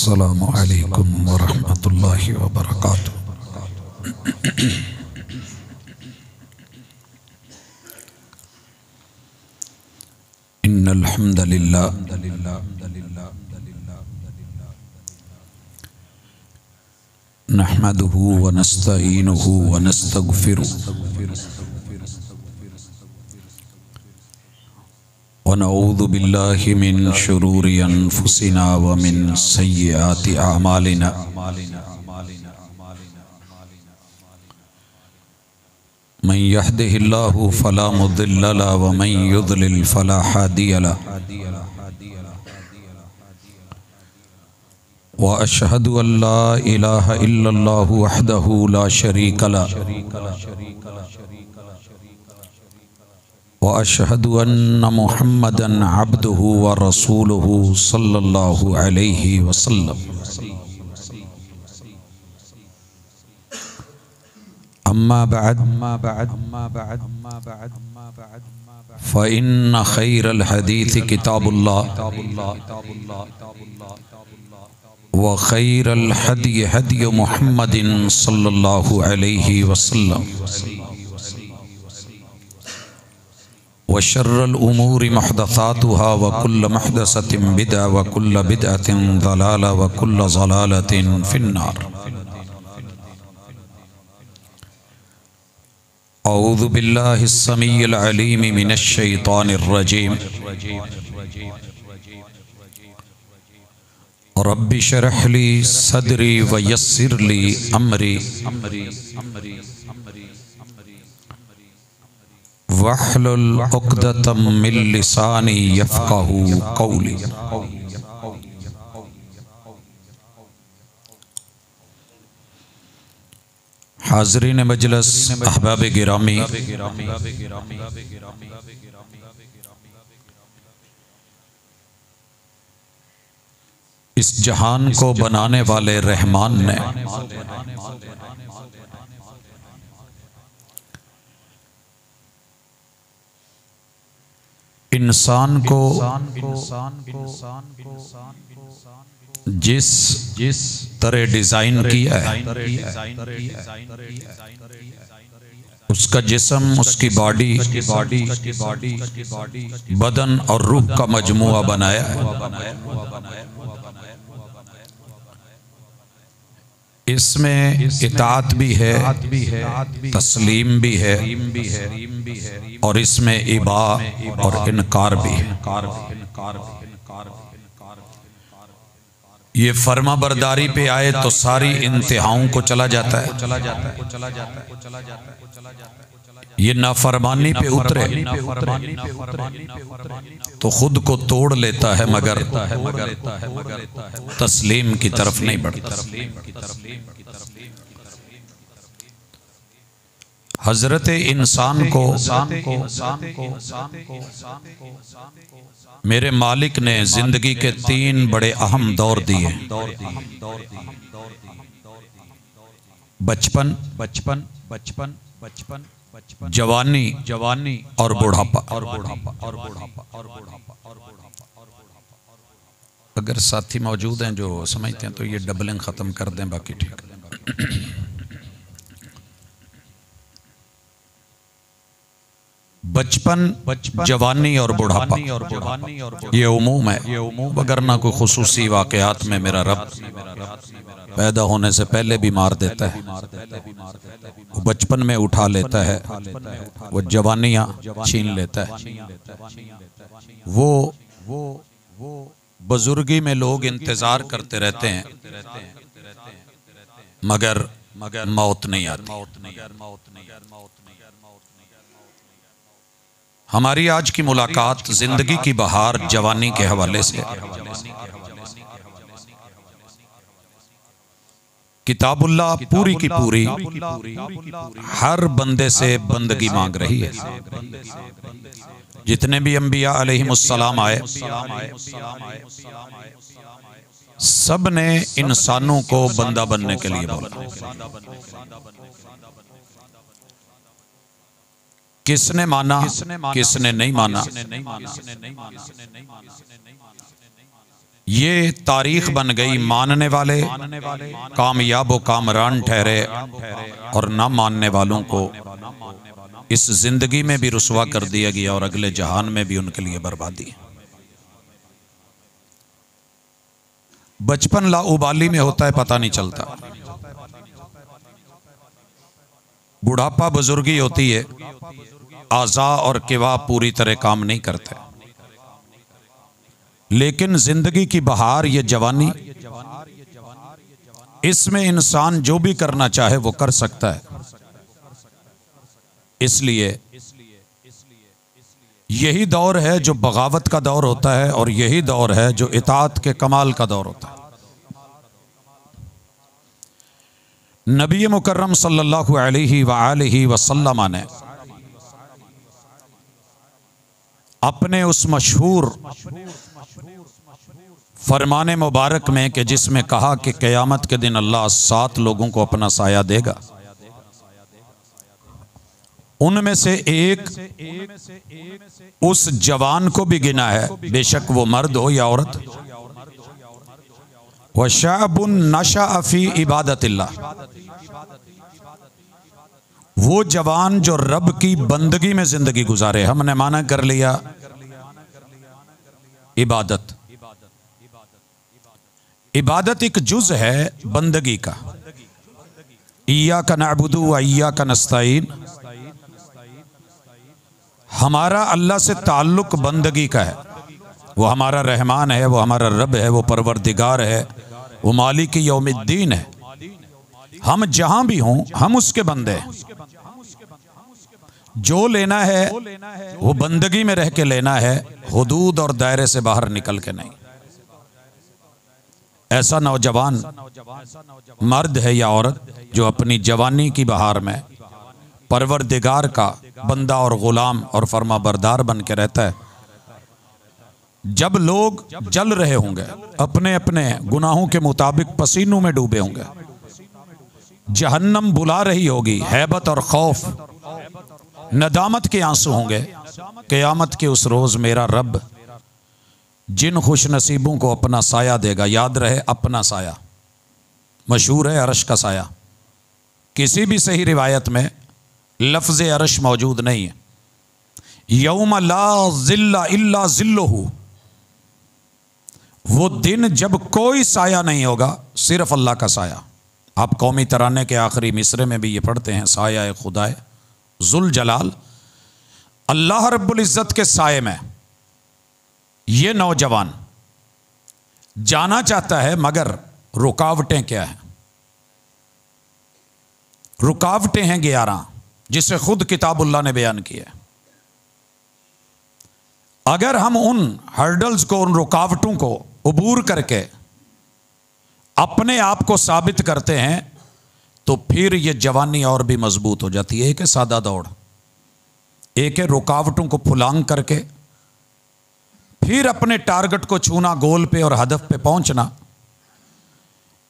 अस्सलामु अलैकुम वरहमतुल्लाहि वबरकातुहू। इन्नल हम्दलिल्लाह नहमदुहू व नस्तईनुहु व नस्तगफिरुहु व नऊज़ु बिल्लाहि मिन शुरूरि अनफुसिना व मिन सय्यिआति अअमालिना। मन यहदिहिल्लाहु फला मुदिल्ल लहु व मन युद्लिल फला हादिय लहु। व अशहदु अल्ला इलाहा इल्लल्लाहु वहदहु ला शरीक लहु व अशहदु अन्न मुहम्मदन अब्दुहु व रसूलुहु सल्लल्लाहु अलैहि वसल्लम। अम्मा बअद फ़इन्न खैरल हदीस किताबुल्लाह व खैरल हदी हदी मुहम्मदिन सल्लल्लाहु अलैहि वसल्लम व शर्रल उमूरि मुहदसातुहा व कुल्ल मुहदसतिन बिदअह व कुल्ल बिदअतिन ज़लाला व कुल्ल ज़लालतिन फिन्नार। औज़ु बिल्लाहिस समीइल अलीम मिनश शैतानिर रजीम। रब्बि शरह ली सदरी व यस्सिर ली अमरी वहलुल उक़दतम मिन लिसानी यफ़क़हू क़ौली। हाज़रीन मजलिस, अहबाब गिरामी, इस जहान को बनाने वाले रहमान ने इंसान को जिस तरह डिजाइन किया है, उसका जिस्म, उसकी बॉडी, बदन और रूह का मजमुआ बनाया है। इसमें इताअत भी है, तस्लीम भी है और इसमें इबा और इनकार भी है। ये फर्मा बरदारी पे आए तो सारी इंतहाओं को चला जाता है, ये नाफरमानी पे उतरे तो खुद को तोड़ लेता है मगर तस्लीम की तरफ नहीं बढ़ता। हजरत इंसान को मेरे मालिक ने जिंदगी के 3 बड़े अहम दौर दिए। बचपन, जवानी और बुढ़ापा। अगर साथी मौजूद हैं जो समझते हैं तो ये डबलिंग खत्म कर दें, बाकी ठीक। बचपन, जवानी और बुढ़ापा ये उमूम है, अगर ना कोई खुसूसी वाक़यात में मेरा रब पैदा होने से पहले भी मार देता है, वो बचपन में उठा लेता है, वो जवानियाँ छीन लेता है। वो बुजुर्गी में लोग इंतजार करते रहते हैं मगर मौत नहीं आती। हमारी आज की मुलाकात जिंदगी की बहार जवानी के हवाले से। किताबुल्लाह पूरी की पूरी हर बंदे से बंदगी मांग रही है। जितने भी अंबिया अलैहिमुस्सलाम आए, सब ने इंसानों को बंदा बनने के लिए बोला। किसने माना, किसने नहीं माना, ये तारीख बन गई, मानने वाले कामयाब व कामरान ठहरे और ना मानने वालों को इस जिंदगी में भी रुसवा कर दिया गया और अगले जहान में भी उनके लिए बर्बादी। बचपन लाउबाली में होता है, पता नहीं चलता। बुढ़ापा बुजुर्गी होती है, आज़ा और किवा पूरी तरह काम नहीं करते। लेकिन जिंदगी की बहार ये जवानी, इसमें इंसान जो भी करना चाहे वो कर सकता है। इसलिए यही दौर है जो बगावत का दौर होता है और यही दौर है जो इताअत के कमाल का दौर होता है। नबी मुकर्रम सल्लल्लाहु अलैहि वसल्लम ने अपने उस मशहूर फरमाने मुबारक में कि जिसमें कहा कि क़यामत के दिन अल्लाह 7 लोगों को अपना साया देगा, उनमें से एक उस जवान को भी गिना है, बेशक वो मर्द हो या औरत। व शाबुन नशा फी इबादतिल्लाह, वो जवान जो रब की बंदगी में जिंदगी गुजारे। हमने माना कर लिया इबादत। इबादत एक जुज है बंदगी का। इय्याका नअबुदु व इय्याका नस्तईन, हमारा अल्लाह से ताल्लुक बंदगी का है। वो हमारा रहमान है, वो हमारा रब है, वो परवरदिगार है, वो मालिक यौमिद्दीन है। हम जहां भी हों हम उसके बंदे हैं। जो लेना है वो बंदगी में रह के लेना है, हुदूद और दायरे से बाहर निकल के नहीं। ऐसा नौजवान मर्द है या औरत जो अपनी जवानी की बहार में परवरदिगार का बंदा और गुलाम और फर्मा बरदार बन के रहता है। जब लोग जल रहे होंगे, अपने अपने गुनाहों के मुताबिक पसीनों में डूबे होंगे, जहन्नम बुला रही होगी, हैबत और खौफ नदामत के आंसू होंगे, क़यामत के उस रोज मेरा रब जिन खुश नसीबों को अपना साया देगा, याद रहे अपना साया, मशहूर है अर्श का साया। किसी भी सही रिवायत में लफ्ज़ अर्श मौजूद नहीं है। यौम ला ज़िल्ला इल्ला ज़िल्लुहु, वो दिन जब कोई साया नहीं होगा, सिर्फ अल्लाह का साया। आप कौमी तराने के आखिरी मिसरे में भी ये पढ़ते हैं, साया खुदाए जुल जलाल, अल्लाह रब्बुल इज़्ज़त के साये में ये नौजवान जाना चाहता है, मगर रुकावटें क्या हैं? रुकावटें हैं 11, जिसे खुद किताबुल्लाह ने बयान किया। अगर हम उन हर्डल्स को, उन रुकावटों को अबूर करके अपने आप को साबित करते हैं तो फिर ये जवानी और भी मजबूत हो जाती है। एक है सादा दौड़, एक है रुकावटों को फुलांग करके फिर अपने टारगेट को छूना, गोल पे और हदफ पे पहुंचना।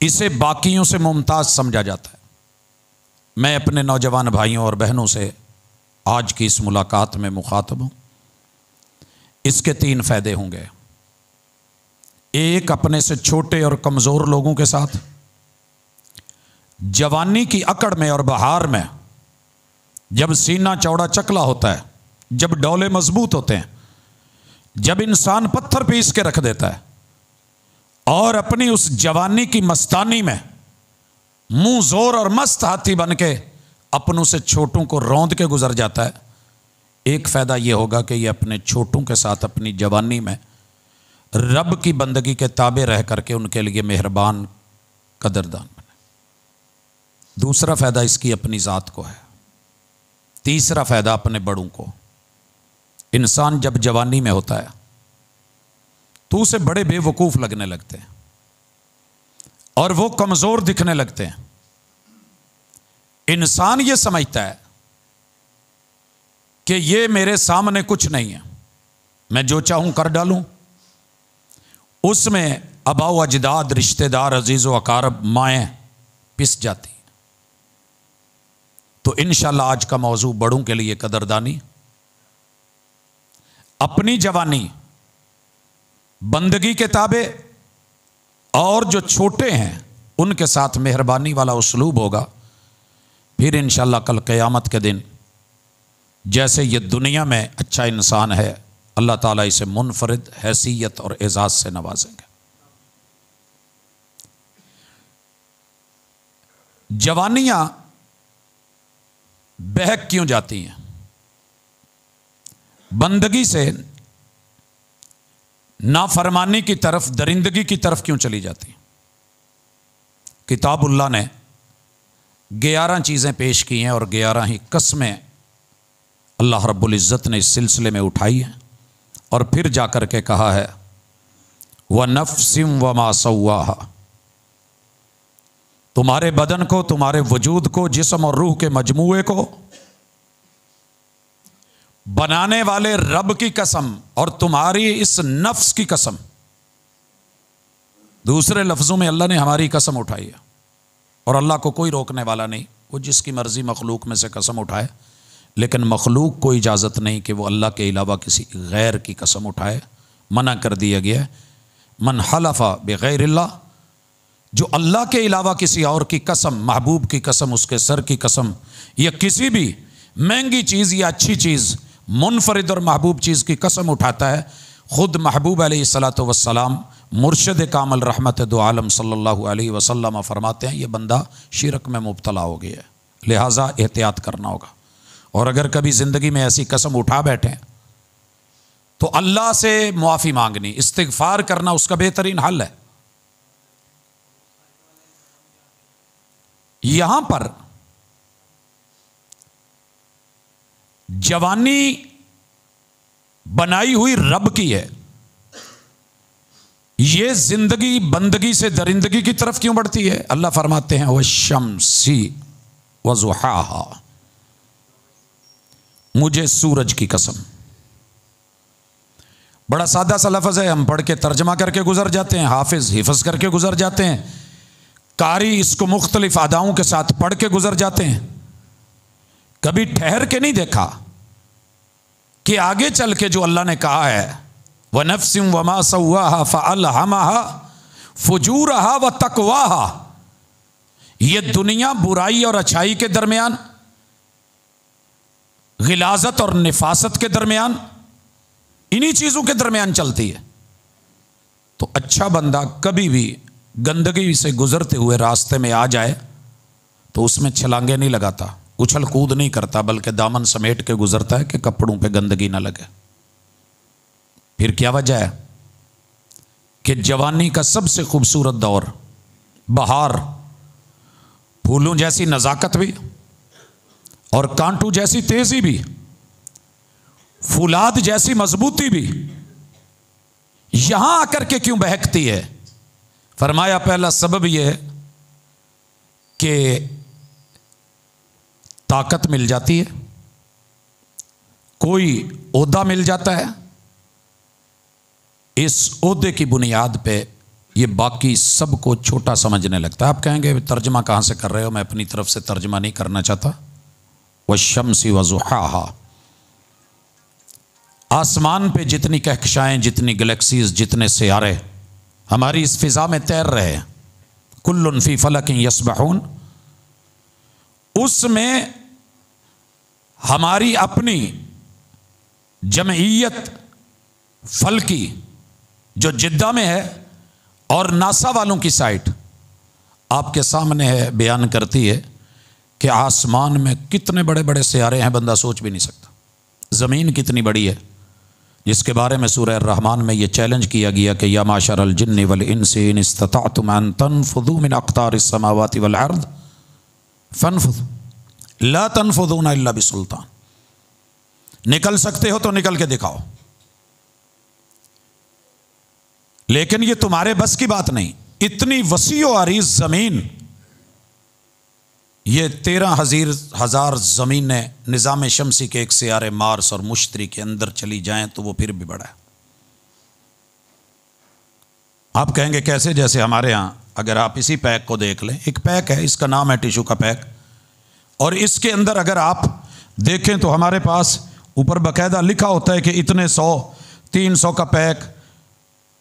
इसे बाकियों से मुमताज समझा जाता है। मैं अपने नौजवान भाइयों और बहनों से आज की इस मुलाकात में मुखातब हूं। इसके 3 फायदे होंगे। एक, अपने से छोटे और कमजोर लोगों के साथ जवानी की अकड़ में और बहार में, जब सीना चौड़ा चकला होता है, जब डौले मजबूत होते हैं, जब इंसान पत्थर पीस के रख देता है और अपनी उस जवानी की मस्तानी में मुंह जोर और मस्त हाथी बन के अपनों से छोटों को रौंद के गुजर जाता है, एक फायदा यह होगा कि यह अपने छोटों के साथ अपनी जवानी में रब की बंदगी के ताबे रह करके उनके लिए मेहरबान कदरदान बने। दूसरा फायदा इसकी अपनी ज़ात को है। तीसरा फायदा अपने बड़ों को। इंसान जब जवानी में होता है तो उसे बड़े बेवकूफ़ लगने लगते हैं और वो कमज़ोर दिखने लगते हैं। इंसान ये समझता है कि ये मेरे सामने कुछ नहीं है, मैं जो चाहूं कर डालूं। उसमें अबाव अजदाद, रिश्तेदार, अजीज़ व अकारब, माएँ पिस जाती। तो इंशाल्लाह आज का मौजू बड़ों के लिए कदरदानी। अपनी जवानी बंदगी के ताबे और जो छोटे हैं उनके साथ मेहरबानी वाला उसलूब होगा, फिर इंशाअल्लाह कल क़यामत के दिन जैसे ये दुनिया में अच्छा इंसान है, अल्लाह ताला इसे मुनफरिद हैसियत और एजाज से नवाजेंगे। जवानियां बहक क्यों जाती हैं? बंदगी से नाफरमानी की तरफ, दरिंदगी की तरफ क्यों चली जाती हैं? किताबुल्लाह ने 11 चीज़ें पेश की हैं और 11 ही कस्में अल्लाह रब्बुल इज़्ज़त ने इस सिलसिले में उठाई हैं और फिर जाकर के कहा है व नफ्सिम व मा सव्वाहा, तुम्हारे बदन को, तुम्हारे वजूद को, जिस्म और रूह के मजमूए को बनाने वाले रब की कसम और तुम्हारी इस नफ्स की कसम। दूसरे लफ्ज़ों में अल्लाह ने हमारी कसम उठाई है और अल्लाह को कोई रोकने वाला नहीं, वो जिसकी मर्ज़ी मखलूक में से कसम उठाए, लेकिन मखलूक को इजाज़त नहीं कि वो अल्लाह के अलावा किसी गैर की कसम उठाए। मना कर दिया गया है मन हलफ़ा बिग़ैरिल्लाह, जो अल्लाह के अलावा किसी और की कसम, महबूब की कसम, उसके सर की कसम, या किसी भी महंगी चीज़ या अच्छी चीज़, मुनफरिद और महबूब चीज़ की कसम उठाता है, ख़ुद महबूब अलैहिस्सलातु वस्सलाम मुर्शिद कामल रहमत दो आलम सल्लल्लाहु अलैहि वसल्लम फरमाते हैं ये बंदा शिरक में मुब्तला हो गया है, लिहाजा एहतियात करना होगा। और अगर कभी ज़िंदगी में ऐसी कसम उठा बैठें तो अल्लाह से मुआफ़ी मांगनी, इस्तिग़फ़ार करना उसका बेहतरीन हल है। यहां पर जवानी बनाई हुई रब की है, ये जिंदगी बंदगी से दरिंदगी की तरफ क्यों बढ़ती है? अल्लाह फरमाते हैं वश्शम्सी वज़ुहाहा, मुझे सूरज की कसम। बड़ा सादा सा लफ्ज़ है, हम पढ़ के तर्जमा करके गुजर जाते हैं, हाफिज हिफ्ज़ करके गुजर जाते हैं, कारी इसको मुख्तलिफ अदाओं के साथ पढ़ के गुजर जाते हैं। कभी ठहर के नहीं देखा कि आगे चल के जो अल्लाह ने कहा है व नफ्सिम व मा सव्वाहा फ़अल्हमहा फुजूरहा व तक़वाहा, ये दुनिया बुराई और अच्छाई के दरमियान, गिलाजत और निफासत के दरमियान, इन्हीं चीज़ों के दरमियान चलती है। तो अच्छा बंदा कभी भी गंदगी से गुजरते हुए रास्ते में आ जाए तो उसमें छलांगे नहीं लगाता, उछल कूद नहीं करता, बल्कि दामन समेट के गुजरता है कि कपड़ों पे गंदगी ना लगे। फिर क्या वजह है कि जवानी का सबसे खूबसूरत दौर, बहार, फूलों जैसी नज़ाकत भी और कांटों जैसी तेजी भी, फुलाद जैसी मजबूती भी, यहां आकर के क्यों बहकती है? फरमाया पहला सबब यह है कि ताकत मिल जाती है, कोई ओहदा मिल जाता है, इस ओहदे की बुनियाद पे ये बाकी सबको छोटा समझने लगता है। आप कहेंगे तर्जमा कहाँ से कर रहे हो? मैं अपनी तरफ से तर्जमा नहीं करना चाहता। वश्शम्सी वज़ुहाहा, आसमान पे जितनी कहकशाएं, जितनी गैलेक्सीज, जितने सियारे हमारी इस फिजा में तैर रहे हैं, कुल्लुन फी फलकिन यस्बहून, उसमें हमारी अपनी जमईयत फल्की जो जिद्दा में है और नासा वालों की साइट आपके सामने है, बयान करती है कि आसमान में कितने बड़े बड़े सियारे हैं, बंदा सोच भी नहीं सकता। ज़मीन कितनी बड़ी है, जिसके बारे में सूरह रहमान में ये चैलेंज किया गया कि या माशरल जिन्नि वल इंसी इन इस्तताअतुम अन तनफुदू मिन अक़तारिस समावाति वल अर्द फनफुदू ला तनफुदूना इल्ला बिसुल्तान, निकल सकते हो तो निकल के दिखाओ, लेकिन ये तुम्हारे बस की बात नहीं। इतनी वसीओ अरीज ज़मीन, ये 13,000 ज़मीनें निज़ाम शमसी के एक सियारे मार्स और मुश्तरी के अंदर चली जाएं तो वो फिर भी बड़ा है। आप कहेंगे कैसे? जैसे हमारे यहाँ अगर आप इसी पैक को देख लें, एक पैक है, इसका नाम है टिशू का पैक, और इसके अंदर अगर आप देखें तो हमारे पास ऊपर बाकायदा लिखा होता है कि इतने 100, 300 का पैक,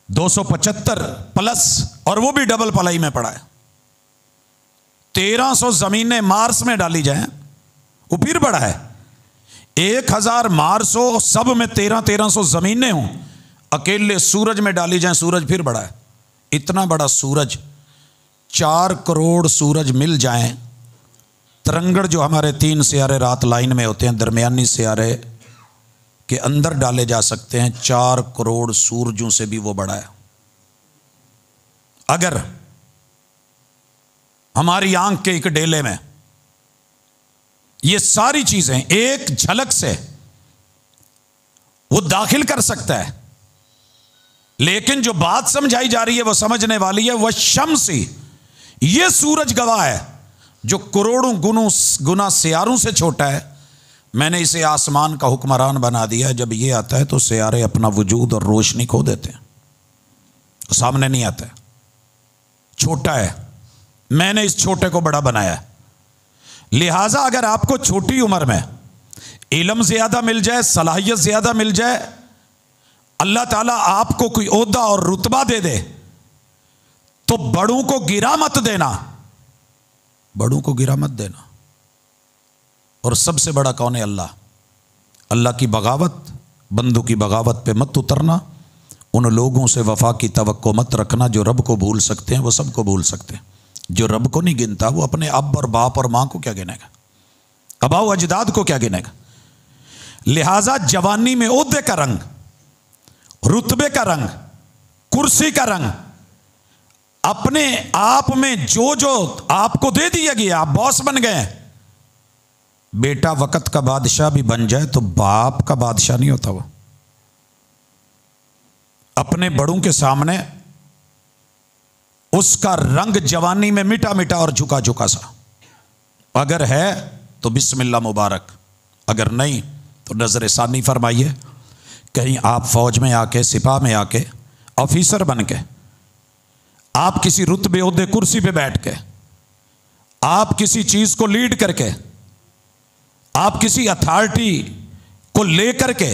275 प्लस, और वो भी डबल पलाई में पड़ा है। 1300 जमीनें मार्स में डाली जाएं, वो फिर बड़ा है। 1000 मार्स हो, सब में 1300 जमीनें हों, अकेले सूरज में डाली जाएं, सूरज फिर बड़ा है। इतना बड़ा सूरज, 4 करोड़ सूरज मिल जाएं, तरंगड़ जो हमारे 3 सियारे रात लाइन में होते हैं, दरमियानी सियारे के अंदर डाले जा सकते हैं, 4 करोड़ सूरजों से भी वो बड़ा है। अगर हमारी आंख के एक डेले में ये सारी चीजें एक झलक से वो दाखिल कर सकता है, लेकिन जो बात समझाई जा रही है वो समझने वाली है। वह शम्सी, ये सूरज गवाह है जो करोड़ों गुना सियारों से छोटा है। मैंने इसे आसमान का हुक्मरान बना दिया है। जब ये आता है तो सियारे अपना वजूद और रोशनी खो देते हैं, तो सामने नहीं आता है, छोटा है। मैंने इस छोटे को बड़ा बनाया है। लिहाजा अगर आपको छोटी उम्र में इल्म ज्यादा मिल जाए, सलाहियत ज्यादा मिल जाए, अल्लाह ताला आपको कोई ओहदा और रुतबा दे दे, तो बड़ों को गिरा मत देना, बड़ों को गिरा मत देना। और सबसे बड़ा कौन है? अल्लाह। अल्लाह की बगावत, बंदों की बगावत पे मत उतरना। उन लोगों से वफा की तवक्को मत रखना जो रब को भूल सकते हैं, वो सबको भूल सकते हैं। जो रब को नहीं गिनता वो अपने अब और बाप और मां को क्या गिनेगा, अबाओ अजदाद को क्या गिनेगा। लिहाजा जवानी में ओहदे का रंग, रुतबे का रंग, कुर्सी का रंग, अपने आप में जो जो आपको दे दिया गया, आप बॉस बन गए। बेटा वक्त का बादशाह भी बन जाए तो बाप का बादशाह नहीं होता वो। अपने बड़ों के सामने उसका रंग जवानी में मीठा मीठा और झुका झुका सा, अगर है तो बिस्मिल्लाह मुबारक, अगर नहीं तो नजर सानी फरमाइए। कहीं आप फौज में आके, सिपाह में आके, ऑफिसर बन के, आप किसी रुतबे ओहदे कुर्सी पे बैठ के, आप किसी चीज को लीड करके, आप किसी अथॉरिटी को लेकर के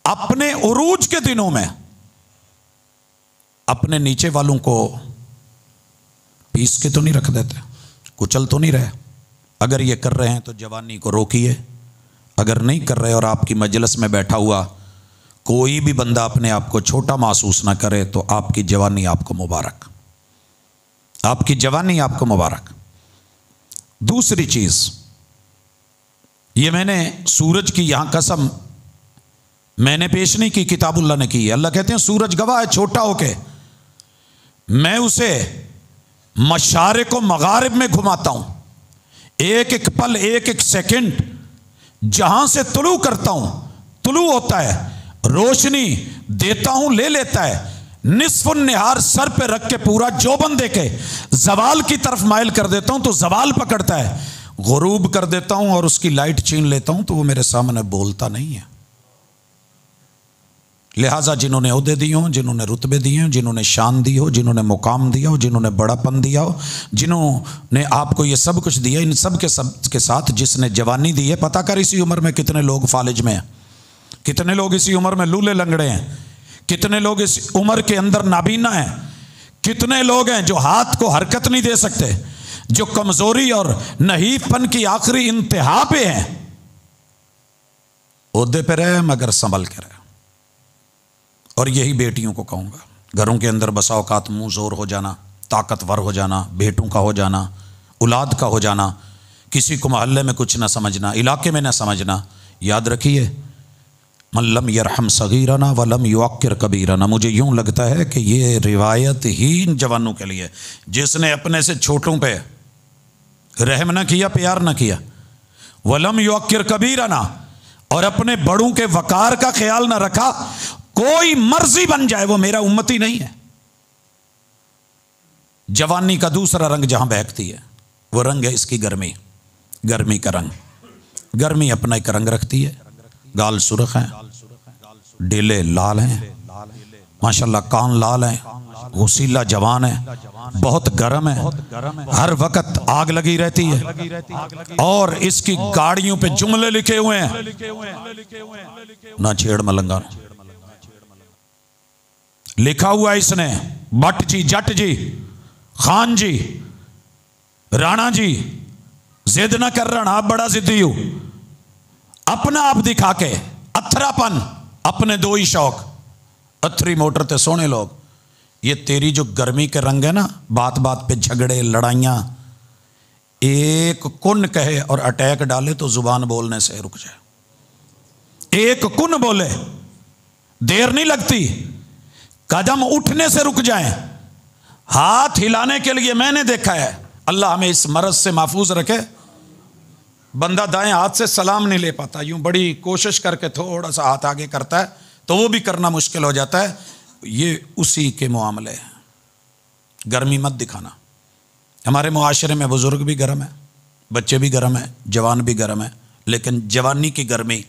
अपने उरूज के दिनों में अपने नीचे वालों को पीस के तो नहीं रख देते, कुचल तो नहीं रहे। अगर ये कर रहे हैं तो जवानी को रोकिए। अगर नहीं कर रहे और आपकी मजलिस में बैठा हुआ कोई भी बंदा अपने आप को छोटा महसूस ना करे तो आपकी जवानी आपको मुबारक, आपकी जवानी आपको मुबारक। दूसरी चीज, ये मैंने सूरज की यहां कसम मैंने पेश नहीं की, किताबुल्लाह ने की है। अल्लाह कहते हैं सूरज गवाह है, छोटा होके मैं उसे मशारिक को मगारिब में घुमाता हूं। एक एक पल, एक एक सेकंड जहां से तुलू करता हूं, तुलू होता है, रोशनी देता हूं, ले लेता है। निस्फुन निहार सर पे रख के पूरा जोबन दे के जवाल की तरफ माइल कर देता हूं तो जवाल पकड़ता है, गुरूब कर देता हूं और उसकी लाइट छीन लेता हूं तो वो मेरे सामने बोलता नहीं है। लिहाजा जिन्होंने ओहदे दिए हों, जिन्होंने रुतबे दिए हों, जिन्होंने शान दी हो, जिन्होंने मुकाम दिया हो, जिन्होंने बड़ापन दिया हो, जिन्होंने आपको ये सब कुछ दिया, इन सब के साथ जिसने जवानी दी है, पता कर इसी उम्र में कितने लोग फालिज में हैं, कितने लोग इसी उम्र में लूले लंगड़े हैं, कितने लोग इस उम्र के अंदर नाबीना हैं, कितने लोग हैं जो हाथ को हरकत नहीं दे सकते, जो कमजोरी और नहीफपन की आखिरी इंतहा पे हैं। ओहदे पे रहे मगर संभल के रहे। और यही बेटियों को कहूंगा, घरों के अंदर बसा औकात मुंह जोर हो जाना, ताकतवर हो जाना, बेटों का हो जाना, औलाद का हो जाना, किसी को मोहल्ले में कुछ ना समझना, इलाके में ना समझना। याद रखिए, मल्लम यरहम सगीरना वलम युअक्किर कबीरना। मुझे यूं लगता है कि ये रिवायत ही इन जवानों के लिए, जिसने अपने से छोटों पे रहम ना किया, प्यार ना किया, वलम युअक्किर कबीरना, और अपने बड़ों के वकार का ख्याल ना रखा। कोई मर्जी बन जाए वो मेरा उम्मती नहीं है। जवानी का दूसरा रंग जहां बहकती है वो रंग है इसकी गर्मी, गर्मी का रंग। गर्मी अपना एक रंग रखती है, गाल सुर्ख हैं, डेले लाल हैं, माशाल्लाह कान लाल हैं, गुसीला जवान है, बहुत गर्म है, हर वक्त आग लगी रहती है, और इसकी गाड़ियों पे जुमले लिखे हुए हैं, ना छेड़ मलंगा, लिखा हुआ इसने, भट्ट जी, जट जी, खान जी, राणा जी, जिद ना कर रहा, आप बड़ा जिद्दी हो, अपना आप दिखा के अथरापन, अपने दो ही शौक, अथरी मोटर ते सोने लोग। ये तेरी जो गर्मी के रंग है ना, बात बात पे झगड़े लड़ाइयां, एक कुन कहे और अटैक डाले तो जुबान बोलने से रुक जाए। एक कुन बोले, देर नहीं लगती, कदम उठने से रुक जाए, हाथ हिलाने के लिए मैंने देखा है। अल्लाह हमें इस मरज से महफूज रखे। बंदा दाएं हाथ से सलाम नहीं ले पाता, यूं बड़ी कोशिश करके थोड़ा सा हाथ आगे करता है तो वो भी करना मुश्किल हो जाता है। ये उसी के मामले हैं। गर्मी मत दिखाना। हमारे मुआशरे में बुजुर्ग भी गर्म है, बच्चे भी गर्म है, जवान भी गर्म है, लेकिन जवानी की गर्मी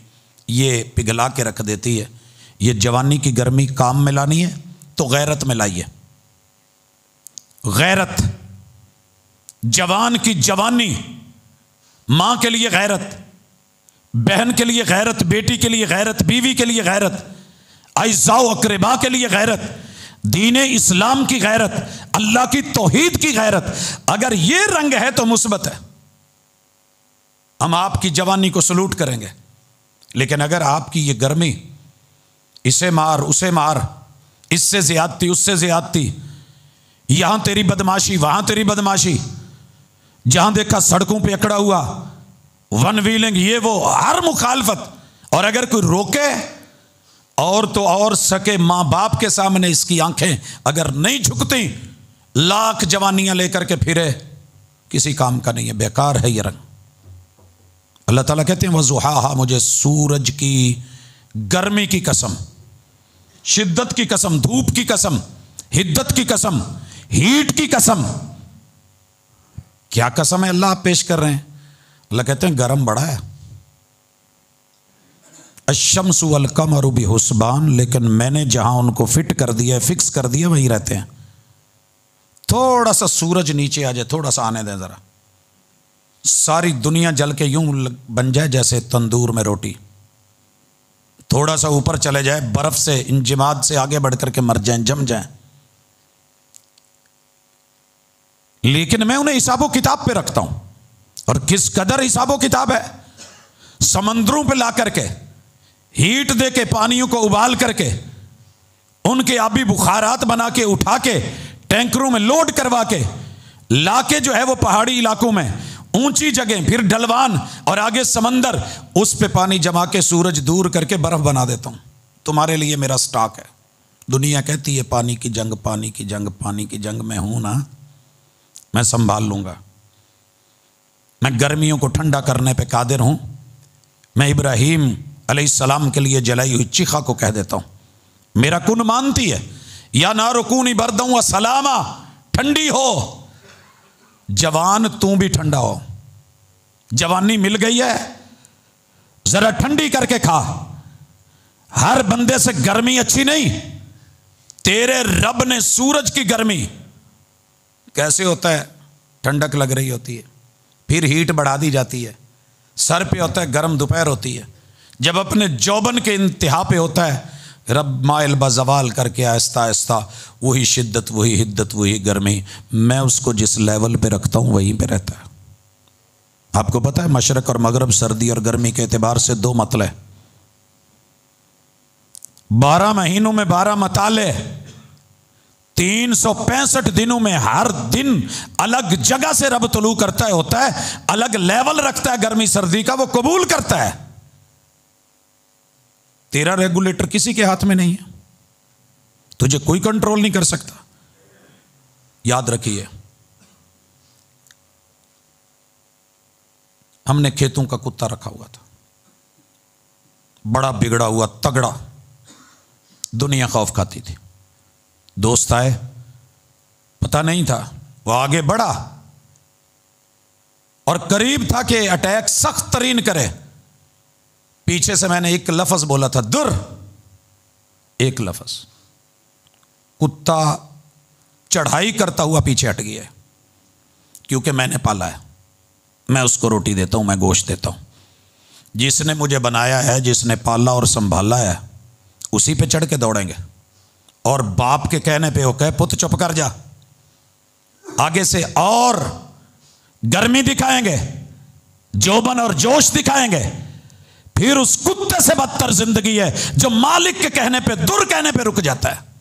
ये पिघला के रख देती है। ये जवानी की गर्मी काम में लानी है तो गैरत में लाइए। गैरत, जवान की जवानी, मां के लिए गैरत, बहन के लिए गैरत, बेटी के लिए गैरत, बीवी के लिए गैरत, अइज़ाओ अक़रबा के लिए गैरत, दीने इस्लाम की गैरत, अल्लाह की तौहीद की गैरत। अगर ये रंग है तो मुस्बत है, हम आपकी जवानी को सलूट करेंगे। लेकिन अगर आपकी ये गर्मी, इसे मार उसे मार, इससे ज्यादती उससे ज्यादती, यहां तेरी बदमाशी वहां तेरी बदमाशी, जहां देखा सड़कों पे अकड़ा हुआ, वन व्हीलिंग, ये वो, हर मुखालफत। और अगर कोई रोके और तो और सके मां बाप के सामने इसकी आंखें अगर नहीं झुकती, लाख जवानियां लेकर के फिरे, किसी काम का नहीं है, बेकार है ये रंग। अल्लाह ताला कहते हैं वज़ुहाहा, मुझे सूरज की गर्मी की कसम, शिद्दत की कसम, धूप की कसम, हिद्दत की कसम, हीट की कसम। क्या कसम है अल्लाह आप पेश कर रहे हैं? अल्लाह कहते हैं गर्म बड़ा है। अश्शम्सु वल कमरु बिहुस्बान, लेकिन मैंने जहां उनको फिट कर दिया, फिक्स कर दिया, वहीं रहते हैं। थोड़ा सा सूरज नीचे आ जाए, थोड़ा सा आने दें जरा, सारी दुनिया जल के यूं बन जाए जैसे तंदूर में रोटी। थोड़ा सा ऊपर चले जाए, बर्फ से इंजिमाद से आगे बढ़ करके मर जाएं, जम जाएं। लेकिन मैं उन्हें हिसाबो किताब पे रखता हूं, और किस कदर हिसाबो किताब है। समंदरों पे ला करके, हीट दे के, पानियों को उबाल करके, उनके आबी बुखारात बना के, उठा के, टैंकरों में लोड करवा के, लाके जो है वो पहाड़ी इलाकों में, ऊंची जगह, फिर ढलवान और आगे समंदर, उस पे पानी जमा के सूरज दूर करके बर्फ बना देता हूं। तुम्हारे लिए मेरा स्टॉक है। दुनिया कहती है पानी की जंग, पानी की जंग, पानी की जंग। मैं हूं ना, मैं संभाल लूंगा। मैं गर्मियों को ठंडा करने पे कादिर हूं। मैं इब्राहीम अलैहिस्सलाम के लिए जलाई हुई चीखा को कह देता हूं, मेरा कुन मानती है, या नारुकूनी बरदं व सलामा, ठंडी हो। जवान तू भी ठंडा हो, जवानी मिल गई है, जरा ठंडी करके खा। हर बंदे से गर्मी अच्छी नहीं। तेरे रब ने सूरज की गर्मी कैसे होता है, ठंडक लग रही होती है, फिर हीट बढ़ा दी जाती है, सर पे होता है गर्म, दोपहर होती है, जब अपने जौबन के इंतहा पे होता है, रब माइल बजवाल करके आहिस्ता आहिस्ता वही शिद्दत, वही हिद्दत, वही गर्मी, मैं उसको जिस लेवल पे रखता हूं वहीं पे रहता है। आपको पता है मशरक और मगरब, सर्दी और गर्मी के एतबार से दो मतले, 12 महीनों में 12 मताले, 365 दिनों में हर दिन अलग जगह से रब तुलू करता है, होता है, अलग लेवल रखता है गर्मी सर्दी का, वो कबूल करता है। तेरा रेगुलेटर किसी के हाथ में नहीं है, तुझे कोई कंट्रोल नहीं कर सकता। याद रखिए, हमने खेतों का कुत्ता रखा हुआ था, बड़ा बिगड़ा हुआ, तगड़ा, दुनिया खौफ खाती थी। दोस्त आए, पता नहीं था, वो आगे बढ़ा और करीब था कि अटैक सख्त तरीन करे। पीछे से मैंने एक लफ्ज बोला था, दुर, एक लफ्ज। कुत्ता चढ़ाई करता हुआ पीछे हट गया, क्योंकि मैंने पाला है, मैं उसको रोटी देता हूं, मैं गोश्त देता हूं। जिसने मुझे बनाया है, जिसने पाला और संभाला है, उसी पे चढ़ के दौड़ेंगे। और बाप के कहने पे वो कहे पुत्र चुप कर जा, आगे से और गर्मी दिखाएंगे, जोबन और जोश दिखाएंगे, फिर उस कुत्ते से बदतर जिंदगी है जो मालिक के कहने पे, दुर कहने पे रुक जाता है।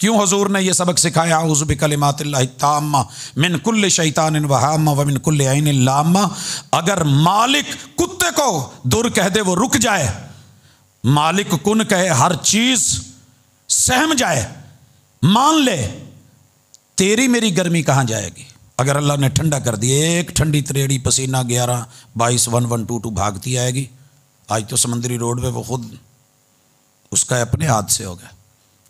क्यों हुजूर ने यह सबक सिखाया, औज़ु बिकलिमातिल्लाहि ताम्मा मिन कुल्लि शैतानिन व हाम्मा व मिन कुल्लि ऐनिन लाम्मा। अगर मालिक कुत्ते को दुर कह दे वो रुक जाए, मालिक कुन कहे हर चीज सहम जाए, मान ले, तेरी मेरी गर्मी कहां जाएगी। अगर अल्लाह ने ठंडा कर दिया, एक ठंडी त्रेड़ी पसीना 11 22 1122 भागती आएगी। आज तो समंदरी रोड पे वो खुद उसका अपने हाथ से हो गया,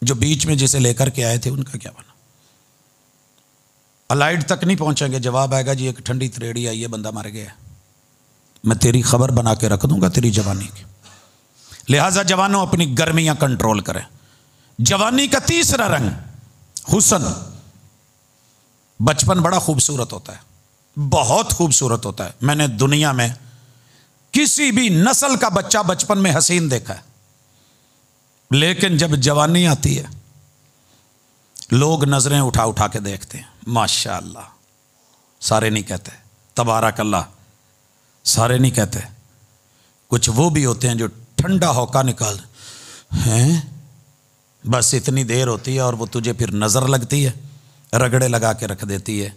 जो बीच में जिसे लेकर के आए थे उनका क्या बना। अलाइड तक नहीं पहुंचेंगे, जवाब आएगा जी एक ठंडी त्रेड़ी आई है, बंदा मर गया। मैं तेरी खबर बना के रख दूंगा तेरी जवानी की। लिहाजा जवानों अपनी गर्मियां कंट्रोल करें। जवानी का तीसरा रंग हुस्न। बचपन बड़ा खूबसूरत होता है, बहुत खूबसूरत होता है। मैंने दुनिया में किसी भी नस्ल का बच्चा बचपन में हसीन देखा है, लेकिन जब जवानी आती है लोग नजरें उठा उठा के देखते हैं। माशाअल्लाह सारे नहीं कहते, तबारकल्लाह सारे नहीं कहते। कुछ वो भी होते हैं जो ठंडा होका निकाल हैं, बस इतनी देर होती है और वो तुझे फिर नजर लगती है, रगड़े लगा के रख देती है।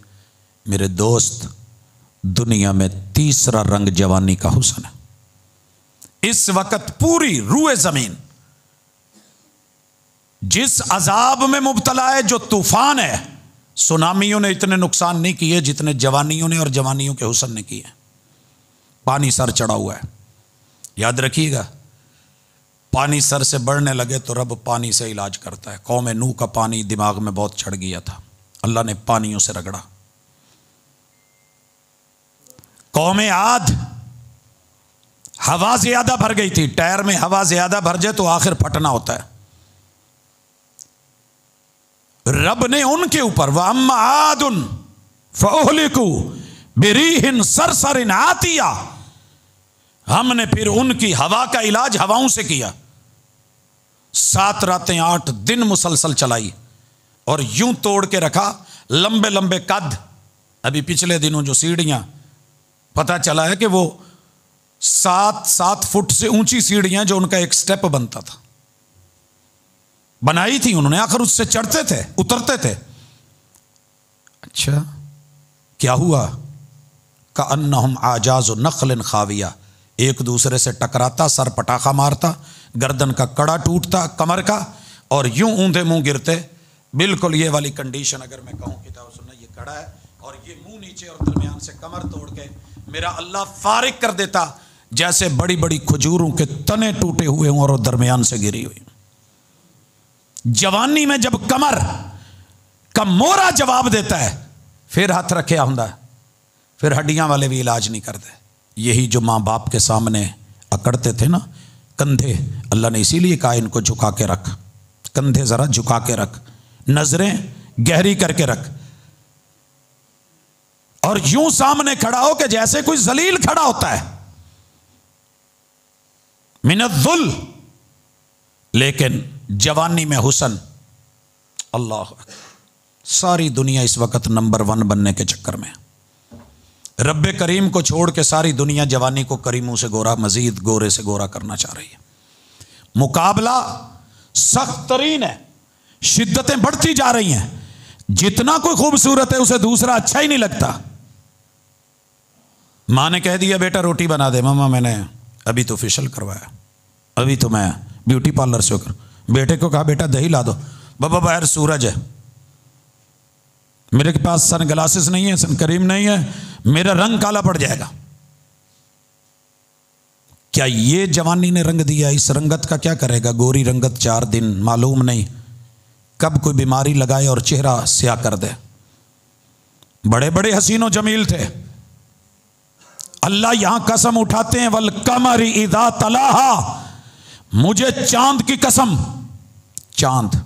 मेरे दोस्त, दुनिया में तीसरा रंग जवानी का हुस्न है। इस वक्त पूरी रूए जमीन जिस अजाब में मुब्तला है, जो तूफान है, सुनामियों ने इतने नुकसान नहीं किए जितने जवानियों ने और जवानियों के हुस्न ने किए। पानी सर चढ़ा हुआ है, याद रखिएगा। पानी सर से बढ़ने लगे तो रब पानी से इलाज करता है। कौम नूह का पानी दिमाग में बहुत चढ़ गया था, अल्लाह ने पानियों से रगड़ा। कौम आद हवा ज्यादा भर गई थी, टायर में हवा ज्यादा भर जाए तो आखिर फटना होता है। रब ने उनके ऊपर व अम्मा आदुन फअहलिकू बिरीहिन सरसरिन आतिया, हमने फिर उनकी हवा का इलाज हवाओं से किया। 7 रातें 8 दिन मुसलसल चलाई और यूं तोड़ के रखा, लंबे लंबे कद। अभी पिछले दिनों जो सीढ़ियां पता चला है कि वो 7 फुट से ऊंची सीढ़ियां, जो उनका एक स्टेप बनता था, बनाई थी उन्होंने। आखिर उससे चढ़ते थे, उतरते थे। अच्छा क्या हुआ? कअन्नहुम आजाज़ु नख़लिन खाविया, एक दूसरे से टकराता, सर पटाखा मारता, गर्दन का कड़ा टूटता, कमर का, और यूं ऊंधे मुंह गिरते। बिल्कुल ये वाली कंडीशन अगर मैं कहूं किताब सुनना, ये कड़ा है और ये मुंह नीचे और दरमियान से कमर तोड़ के मेरा अल्लाह फारिग कर देता, जैसे बड़ी बड़ी खजूरों के तने टूटे हुए हों और दरमियान से गिरी हुई। जवानी में जब कमर का मोरा जवाब देता है, फिर हाथ रखे हुंदा, फिर हड्डियां वाले भी इलाज नहीं करते। यही जो माँ बाप के सामने अकड़ते थे ना कंधे, अल्लाह ने इसीलिए कहा इनको झुका के रख, कंधे जरा झुका के रख, नजरें गहरी करके रख, और यूं सामने खड़ा हो कि जैसे कोई जलील खड़ा होता है, मिनज़ुल। लेकिन जवानी में हुस्न, अल्लाह, सारी दुनिया इस वक्त नंबर 1 बनने के चक्कर में। रब्बे करीम को छोड़ के सारी दुनिया जवानी को करीमों से गोरा, मजीद गोरे से गोरा करना चाह रही है। मुकाबला सख्त तरीन है, शिद्दतें बढ़ती जा रही हैं। जितना कोई खूबसूरत है उसे दूसरा अच्छा ही नहीं लगता। माँ ने कह दिया बेटा रोटी बना दे, मामा मैंने अभी तो फेशियल करवाया, अभी तो मैं ब्यूटी पार्लर से होकर। बेटे को कहा बेटा दही ला दो, बाबा बाहर सूरज है, मेरे के पास सन ग्लासेस नहीं है, सन क्रीम नहीं है, मेरा रंग काला पड़ जाएगा। क्या ये जवानी ने रंग दिया? इस रंगत का क्या करेगा? गोरी रंगत 4 दिन, मालूम नहीं कब कोई बीमारी लगाए और चेहरा स्याह कर दे। बड़े बड़े हसीनो जमील थे। अल्लाह यहां कसम उठाते हैं, वल कमरी इदा तलाहा, मुझे चांद की कसम। चांद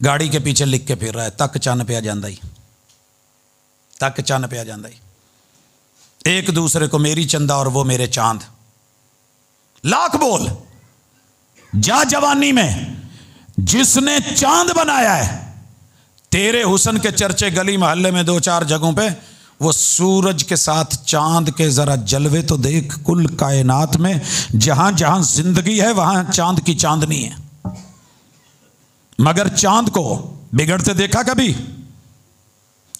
गाड़ी के पीछे लिख के फिर रहा है, तक चन्न पे आ जांदा ही, तक चन्न पे आ जांदा ही। एक दूसरे को मेरी चंदा और वो मेरे चांद। लाख बोल जा जवानी में, जिसने चांद बनाया है, तेरे हुस्न के चर्चे गली मोहल्ले में 2-4 जगहों पे, वो सूरज के साथ चांद के जरा जलवे तो देख। कुल कायनात में जहां जहां जिंदगी है वहां चांद की चांदनी है, मगर चांद को बिगड़ते देखा कभी?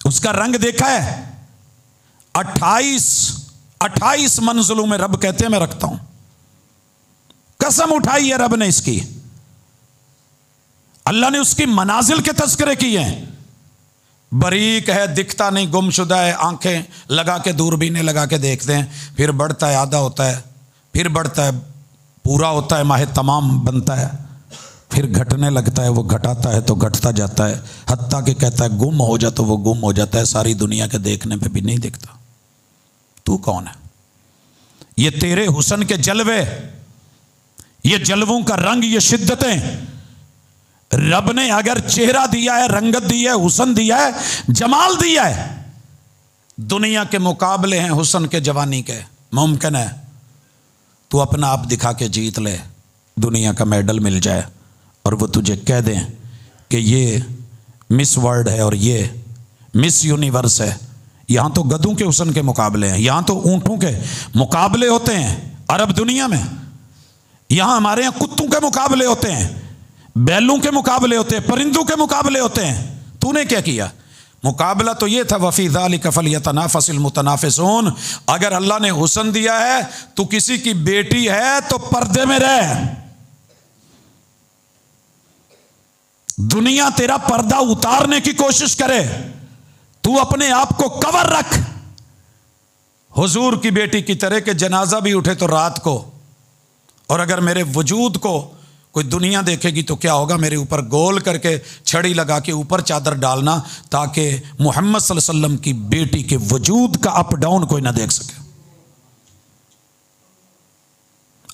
उसका रंग देखा है? 28 मंजिलों में रब कहते हैं मैं रखता हूं। कसम उठाई है रब ने इसकी। अल्लाह ने उसकी मनाजिल के तस्करे किए हैं। बारीक है, दिखता नहीं, गुमशुदा है, आंखें लगा के दूरबीनें लगा के देखते हैं, फिर बढ़ता है, आधा होता है, फिर बढ़ता है, पूरा होता है, माहे तमाम बनता है, फिर घटने लगता है, वो घटाता है तो घटता जाता है, हत्ता के कहता है गुम हो जा तो वो गुम हो जाता है, सारी दुनिया के देखने पे भी नहीं दिखता। तू कौन है? ये तेरे हुस्न के जलवे, ये जलवों का रंग, ये शिद्दतें, रब ने अगर चेहरा दिया है, रंगत दी है, हुस्न दिया है, जमाल दिया है, दुनिया के मुकाबले हैं हुस्न के, जवानी के। मुमकिन है तू अपना आप दिखा के जीत ले, दुनिया का मेडल मिल जाए और वो तुझे कह दें कि ये मिस वर्ल्ड है और ये मिस यूनिवर्स है। यहां तो गधों के हुस्न के मुकाबले हैं, यहां तो ऊंटों के मुकाबले होते हैं अरब दुनिया में। यहां हमारे यहां कुत्तों के मुकाबले होते हैं, बैलों के मुकाबले होते हैं, परिंदों के मुकाबले होते हैं। तूने क्या किया? मुकाबला तो ये था, वफी ज़ालिका फलयतनाफसिल मुतनाफिसून। अगर अल्लाह ने हुस्न दिया है, तू किसी की बेटी है तो पर्दे में रह। दुनिया तेरा पर्दा उतारने की कोशिश करे, तू अपने आप को कवर रख। हुजूर की बेटी की तरह के जनाजा भी उठे तो रात को, और अगर मेरे वजूद को कोई दुनिया देखेगी तो क्या होगा, मेरे ऊपर गोल करके छड़ी लगा के ऊपर चादर डालना, ताकि मोहम्मद सल्लल्लाहु अलैहि वसल्लम की बेटी के वजूद का अप डाउन कोई ना देख सके।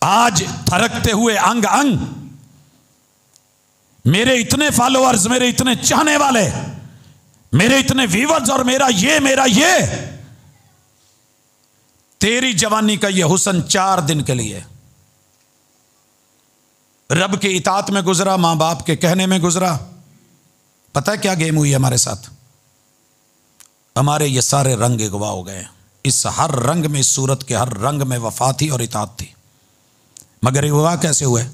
आज थरकते हुए अंग अंग, मेरे इतने फॉलोअर्स, मेरे इतने चाहने वाले, मेरे इतने व्यूअर्स, और मेरा ये तेरी जवानी का ये हुस्न 4 दिन के लिए रब के इताअत में गुजरा, मां बाप के कहने में गुजरा। पता है क्या गेम हुई हमारे साथ? हमारे ये सारे रंग गवाह हो गए। इस हर रंग में, इस सूरत के हर रंग में वफा थी और इताअत थी, मगर ये गवाह कैसे हुए?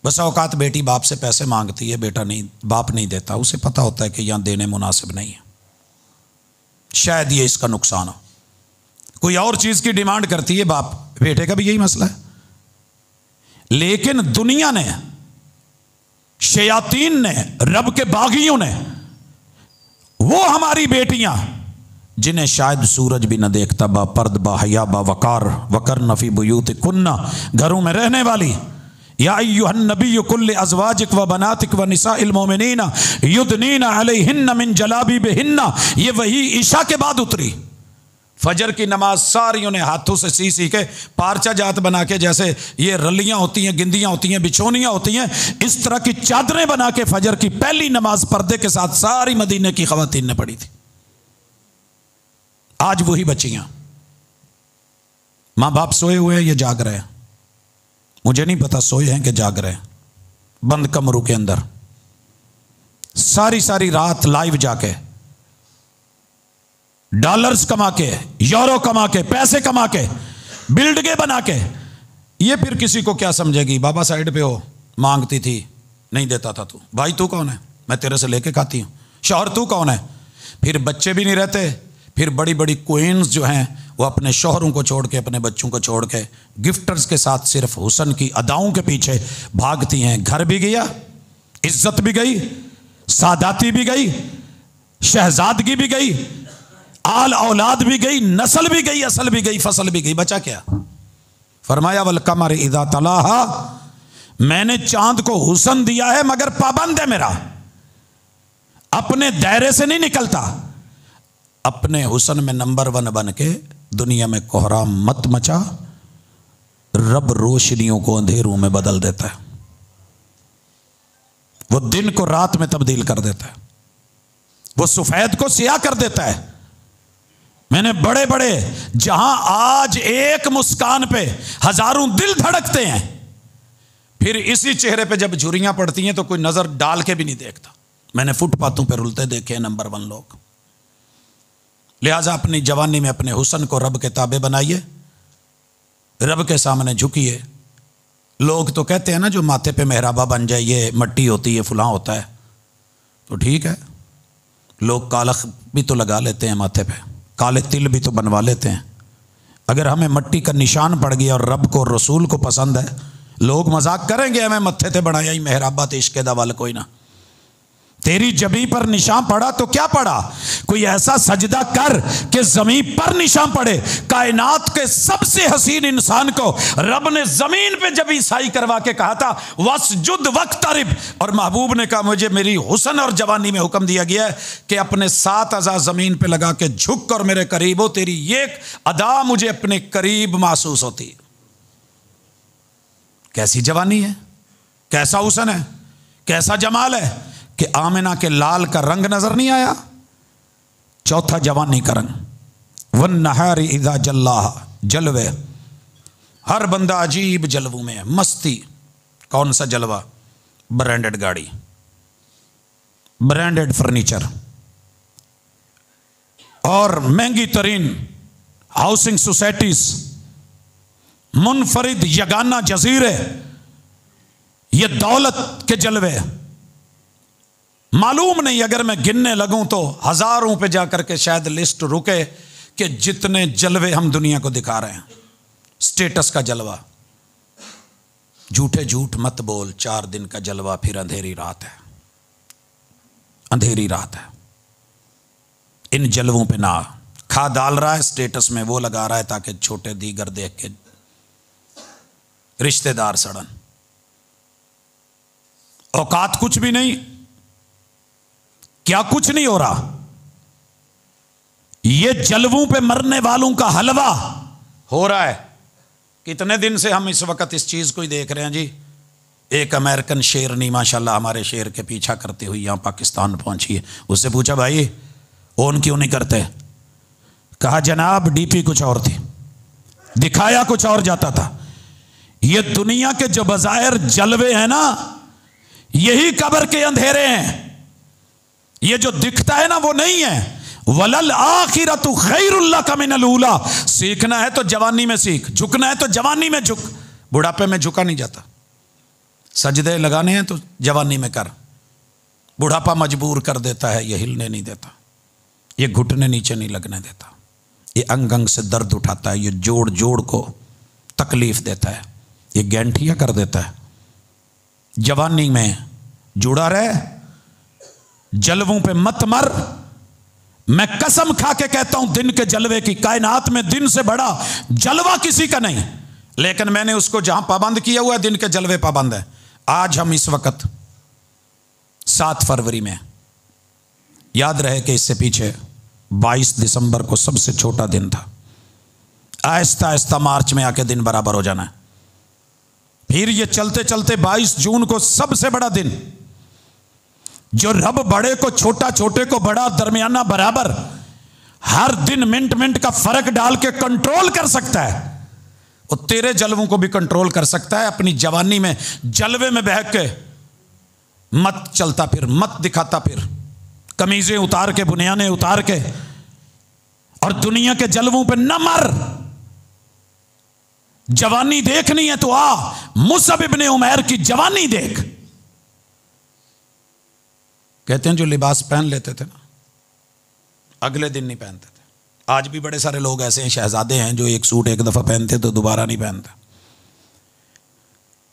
बस औकात बेटी बाप से पैसे मांगती है, बेटा नहीं, बाप नहीं देता, उसे पता होता है कि यहां देने मुनासिब नहीं है, शायद ये इसका नुकसान हो। कोई और चीज की डिमांड करती है बाप, बेटे का भी यही मसला है। लेकिन दुनिया ने, शयातीन ने, रब के बागियों ने, वो हमारी बेटियां जिन्हें शायद सूरज भी न देखता, बा पर्द बा हया बा वकार वकर नफी बुयूत कुन्ना, घरों में रहने वाली, या अय्युहन नबी कुल्ल अज़वाजिक व बनातिक व निसाइल मोमिनीना युदनीना अलैहिन्ना मिन जलाबिबिहिन्ना, ये वही ईशा के बाद उतरी। फजर की नमाज सारी उन्हें हाथों से सी के पारचा जात बना के, जैसे ये रलियां होती हैं, गिंदियां होती हैं, बिछोनियां होती हैं, इस तरह की चादरें बना के फजर की पहली नमाज पर्दे के साथ सारी मदीने की खवातीन ने पढ़ी थी। आज वही बच्चियां, मां बाप सोए हुए हैं, ये जाग रहे हैं, मुझे नहीं पता सोए हैं कि जाग रहे हैं, बंद कमरों के अंदर सारी रात लाइव जाके डॉलर्स कमा के, यूरो कमा के, पैसे कमा के, बिल्डिंगें बना के, ये फिर किसी को क्या समझेगी? बाबा साइड पे हो, मांगती थी नहीं देता था, तू भाई तू कौन है, मैं तेरे से लेके खाती हूं, शौहर तू कौन है? फिर बच्चे भी नहीं रहते, फिर बड़ी बड़ी क्वींस जो हैं वो अपने शौहरों को छोड़ के, अपने बच्चों को छोड़ के गिफ्टर्स के साथ सिर्फ हुस्न की अदाओं के पीछे भागती हैं। घर भी गया, इज्जत भी गई, सादाती भी गई, शहजादगी भी गई, आल औलाद भी गई, नस्ल भी गई, असल भी गई, फसल भी गई, बचा क्या? फरमाया वल कमर इदा तलाहा, मैंने चांद को हुस्न दिया है मगर पाबंद है मेरा, अपने दायरे से नहीं निकलता। अपने हुस्न में नंबर 1 बन के दुनिया में कोहराम मत मचा। रब रोशनियों को अंधेरों में बदल देता है, वो दिन को रात में तब्दील कर देता है, वो सफेद को सियाह कर देता है। मैंने बड़े बड़े, जहां आज एक मुस्कान पे हजारों दिल धड़कते हैं, फिर इसी चेहरे पे जब झुर्रियां पड़ती हैं तो कोई नजर डाल के भी नहीं देखता। मैंने फुटपाथों पे रुलते देखे नंबर 1 लोग। लिहाजा अपनी जवानी में अपने हुस्न को रब के ताबे बनाइए, रब के सामने झुकिए। लोग तो कहते हैं ना, जो माथे पे मेहराबा बन जाए ये मट्टी होती है, फुला होता है, तो ठीक है। लोग कालख भी तो लगा लेते हैं माथे पे, काले तिल भी तो बनवा लेते हैं। अगर हमें मट्टी का निशान पड़ गया और रब को और रसूल को पसंद है, लोग मजाक करेंगे हमें मत्थे ते बनाया ही मेहराबा ते इश्क़ दा वल कोई ना। तेरी जबी पर निशान पड़ा तो क्या पड़ा, कोई ऐसा सजदा कर कि जमीन पर निशान पड़े। कायनात के सबसे हसीन इंसान को रब ने जमीन पे जबी साई करवा के कहा था वस्जुद वक्तरिब, और महबूब ने कहा मुझे मेरी हुस्न और जवानी में हुक्म दिया गया है कि अपने 7 अज़ा जमीन पे लगा के झुक और मेरे करीब हो। तेरी ये अदा मुझे अपने करीब महसूस होती है। कैसी जवानी है, कैसा हुस्न है, कैसा जमाल है कि आमिना के लाल का रंग नजर नहीं आया। चौथा जवानी का रंग, वन नहारी इदा जल्ला, जलवे। हर बंदा अजीब जलवों में है, मस्ती। कौन सा जलवा, ब्रांडेड गाड़ी, ब्रांडेड फर्नीचर और महंगी तरीन हाउसिंग सोसाइटीज, मुनफरिद यगाना जजीरे, ये दौलत के जलवे। मालूम नहीं, अगर मैं गिनने लगूं तो हजारों पे जाकर के शायद लिस्ट रुके कि जितने जलवे हम दुनिया को दिखा रहे हैं। स्टेटस का जलवा, झूठे झूठ मत बोल, 4 दिन का जलवा फिर अंधेरी रात है, अंधेरी रात है। इन जलवों पे ना खा डाल रहा है, स्टेटस में वो लगा रहा है ताकि छोटे दीगर देख के रिश्तेदार सड़न। औकात कुछ भी नहीं, क्या कुछ नहीं हो रहा। ये जलवों पे मरने वालों का हलवा हो रहा है। कितने दिन से हम इस वक्त इस चीज को ही देख रहे हैं जी। एक अमेरिकन शेरनी माशाल्लाह हमारे शेर के पीछा करती हुई यहां पाकिस्तान पहुंची है। उससे पूछा भाई ओन क्यों नहीं करते, कहा जनाब डीपी कुछ और थी, दिखाया कुछ और जाता था। ये दुनिया के जो बज़ाहिर जलवे हैं ना, यही कब्र के अंधेरे हैं। ये जो दिखता है ना वो नहीं है। वलल आखिरतु खैरुल लका मिनल ऊला। सीखना है तो जवानी में सीख, झुकना है तो जवानी में झुक, बुढ़ापे में झुका नहीं जाता। सजदे लगाने हैं तो जवानी में कर, बुढ़ापा मजबूर कर देता है, ये हिलने नहीं देता, ये घुटने नीचे नहीं लगने देता, ये अंग अंग से दर्द उठाता है, ये जोड़ जोड़ को तकलीफ देता है, ये गैंठिया कर देता है। जवानी में जुड़ा रहे, जलवों पे मत मर। मैं कसम खा के कहता हूं दिन के जलवे की, कायनात में दिन से बड़ा जलवा किसी का नहीं। लेकिन मैंने उसको जहां पाबंद किया हुआ है, दिन के जलवे पाबंद है। आज हम इस वक्त 7 फरवरी में, याद रहे कि इससे पीछे 22 दिसंबर को सबसे छोटा दिन था। आहिस्ता आहिस्ता मार्च में आके दिन बराबर हो जाना है। फिर ये चलते चलते 22 जून को सबसे बड़ा दिन, जो रब बड़े को छोटा, छोटे को बड़ा, दरमियाना बराबर, हर दिन मिनट मिनट का फर्क डाल के कंट्रोल कर सकता है, वो तेरे जलवों को भी कंट्रोल कर सकता है। अपनी जवानी में जलवे में बहक के मत चलता फिर, मत दिखाता फिर, कमीजें उतार के, बुनियाने उतार के, और दुनिया के जलवों पे न मर। जवानी देखनी है तो आ, मुसअब इब्ने उमैर की जवानी देख। कहते हैं जो लिबास पहन लेते थे ना, अगले दिन नहीं पहनते थे। आज भी बड़े सारे लोग ऐसे हैं, शहजादे हैं, जो एक सूट एक दफा पहनते तो दोबारा नहीं पहनते।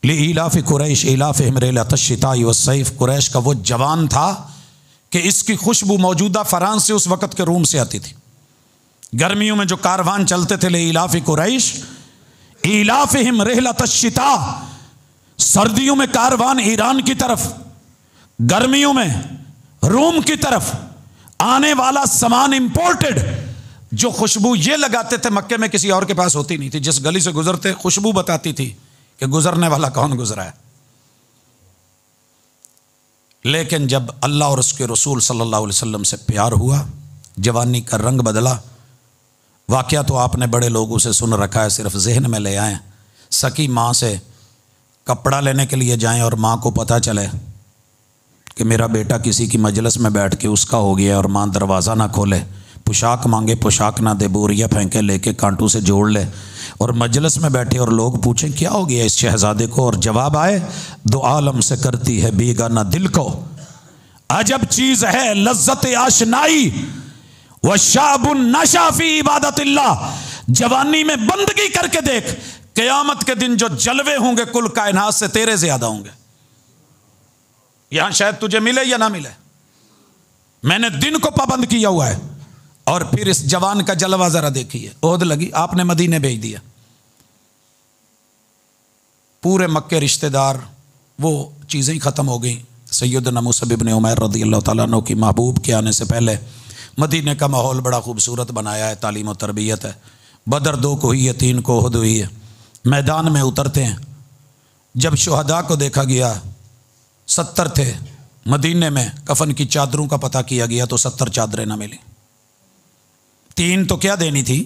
लिइलाफि कुरैश इलाफिहिम रिहलत अश-शिताई वस-सैफ। कुरैश का वो जवान था कि इसकी खुशबू मौजूदा फ्रांस से, उस वक्त के रूम से आती थी। गर्मियों में जो कारवान चलते थे, लिइलाफि कुरैश इलाफिहिम रिहलत अश-शिता, सर्दियों में कारवान ईरान की तरफ, गर्मियों में रोम की तरफ आने वाला सामान इंपोर्टेड। जो खुशबू ये लगाते थे मक्के में किसी और के पास होती नहीं थी। जिस गली से गुजरते खुशबू बताती थी कि गुजरने वाला कौन गुजरा है। लेकिन जब अल्लाह और उसके रसूल सल्लल्लाहु अलैहि वसल्लम से प्यार हुआ, जवानी का रंग बदला। वाकया तो आपने बड़े लोगों से सुन रखा है, सिर्फ जहन में ले आए। सकी माँ से कपड़ा लेने के लिए जाएं और माँ को पता चले कि मेरा बेटा किसी की मजलिस में बैठ के उसका हो गया और माँ दरवाज़ा ना खोले, पोशाक मांगे पोशाक ना दे, बोरिया फेंके लेके कांटू से जोड़ ले, और मजलिस में बैठे और लोग पूछें क्या हो गया इस शहजादे को, और जवाब आए दो आलम से करती है बेगाना दिल को, अजब चीज़ है लज्जत आशनाई व शाबुन नशा फी इबादतिल्लाह। जवानी में बंदगी करके देख, क़यामत के दिन जो जलवे होंगे कुल कायनात से तेरे ज्यादा होंगे। यहां शायद तुझे मिले या ना मिले, मैंने दिन को पाबंद किया हुआ है। और फिर इस जवान का जलवा जरा देखिए, ओहद लगी, आपने मदीने भेज दिया, पूरे मक्के रिश्तेदार, वो चीज़ें ही ख़त्म हो गई। सैयदना मुसअब इब्न उमैर रज़ियल्लाहु तआला अन्हु की महबूब के आने से पहले मदीने का माहौल बड़ा खूबसूरत बनाया है, तालीम व तरबियत है। बदर 2 को हुई है, 3 को उहद हुई है। मैदान में उतरते हैं, जब शुहदा को देखा गया 70 थे मदीने में, कफन की चादरों का पता किया गया तो 70 चादरें ना मिली। 3 तो क्या देनी थी,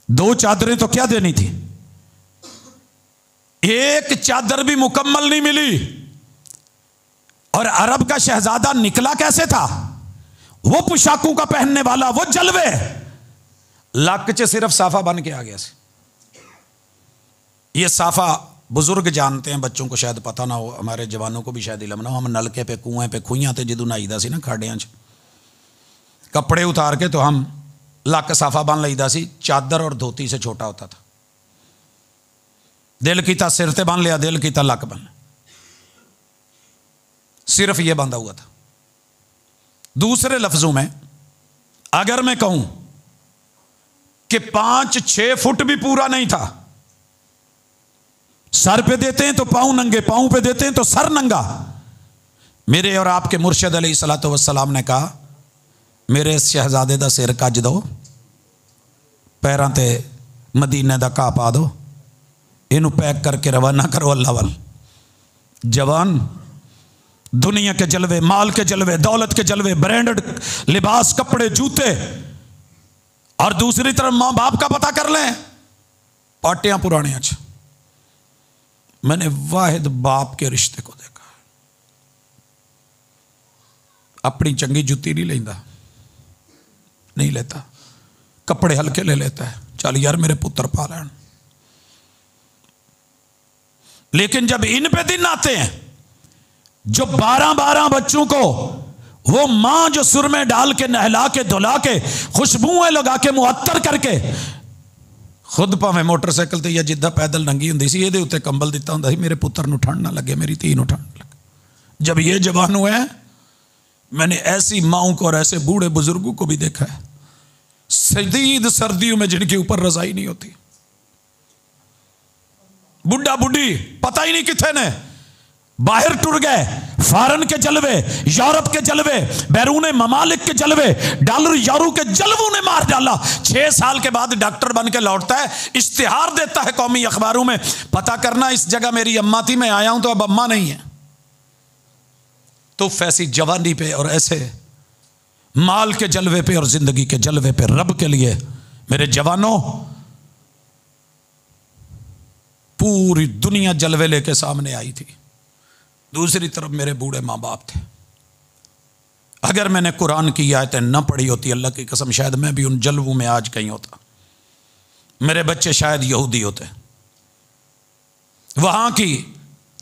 2 चादरें तो क्या देनी थी, 1 चादर भी मुकम्मल नहीं मिली। और अरब का शहजादा निकला कैसे था, वो पोशाकों का पहनने वाला, वो जलवे, लक च सिर्फ साफा बन के आ गया से। ये साफा बुजुर्ग जानते हैं, बच्चों को शायद पता ना हो, हमारे जवानों को भी शायद इलम ना हो। हम नलके पे कुएं पे खुइयां ते जदों नहाईदा सी ना खाड़ियां च, कपड़े उतार के तो हम लक साफा बन लईदा सी, चादर और धोती से छोटा होता था। दिल कीता सिर ते बन लिया, दिल कीता लक बन, सिर्फ ये बंधा हुआ था। दूसरे लफ्जों में अगर मैं कहूं कि 5-6 फुट भी पूरा नहीं था, सर पे देते हैं तो पांव नंगे, पांव पे देते हैं तो सर नंगा। मेरे और आपके मुर्शिद अलैहिस्सलातु वस्सलाम ने कहा, मेरे शहजादे दा सिर कज दो, पैरों ते मदीने दा घा पा दो, इनू पैक करके रवाना करो अल्लाह वाल। जवान दुनिया के जलवे, माल के जलवे, दौलत के जलवे, ब्रांडेड लिबास, कपड़े, जूते, और दूसरी तरफ माँ बाप का पता कर लें, पाटियां पुराने। अच्छा, मैंने वाहिद बाप के रिश्ते को देखा, अपनी चंगी जुत्ती नहीं लेता, नहीं लेता, कपड़े हल्के ले लेता है, चल यार मेरे पुत्र पा लें। लेकिन जब इन पे दिन आते हैं, जो 12-12 बच्चों को वो मां जो सुर में डाल के नहला के धुला के खुशबुएं लगा के मुअत्तर करके, खुद भावें मोटरसाइकिल ते या जिद्दां पैदल नंगी हुंदी सी, इहदे उत्ते कंबल दिता हुंदा सी, मेरे पुत्र नूं ठंड ना लगे, मेरी धी नूं ठंड ना लगे। जब ये जवान हुए हैं, मैंने ऐसी माओं को और ऐसे बूढ़े बुजुर्गों को भी देखा है, शदीद सर्दियों में जिनके ऊपर रजाई नहीं होती, बुढ़ा बुढ़ी पता ही नहीं किथे ने, बाहर टुर गए। फॉरेन के जलवे, यूरोप के जलवे, बैरून ममालिक के जलवे, डॉलर यूरो के जलवों ने मार डाला। 6 साल के बाद डॉक्टर बन के लौटता है, इश्तिहार देता है कौमी अखबारों में, पता करना इस जगह मेरी अम्मा थी, मैं आया हूं तो अब अम्मा नहीं है। तो ऐसी जवानी पे और ऐसे माल के जलवे पे और जिंदगी के जलवे पे रब के लिए मेरे जवानों, पूरी दुनिया जलवे लेके सामने आई थी। दूसरी तरफ मेरे बूढ़े माँ बाप थे। अगर मैंने कुरान की आयतें न पढ़ी होती, अल्लाह की कसम, शायद मैं भी उन जलवों में आज कहीं होता। मेरे बच्चे शायद यहूदी होते, वहां की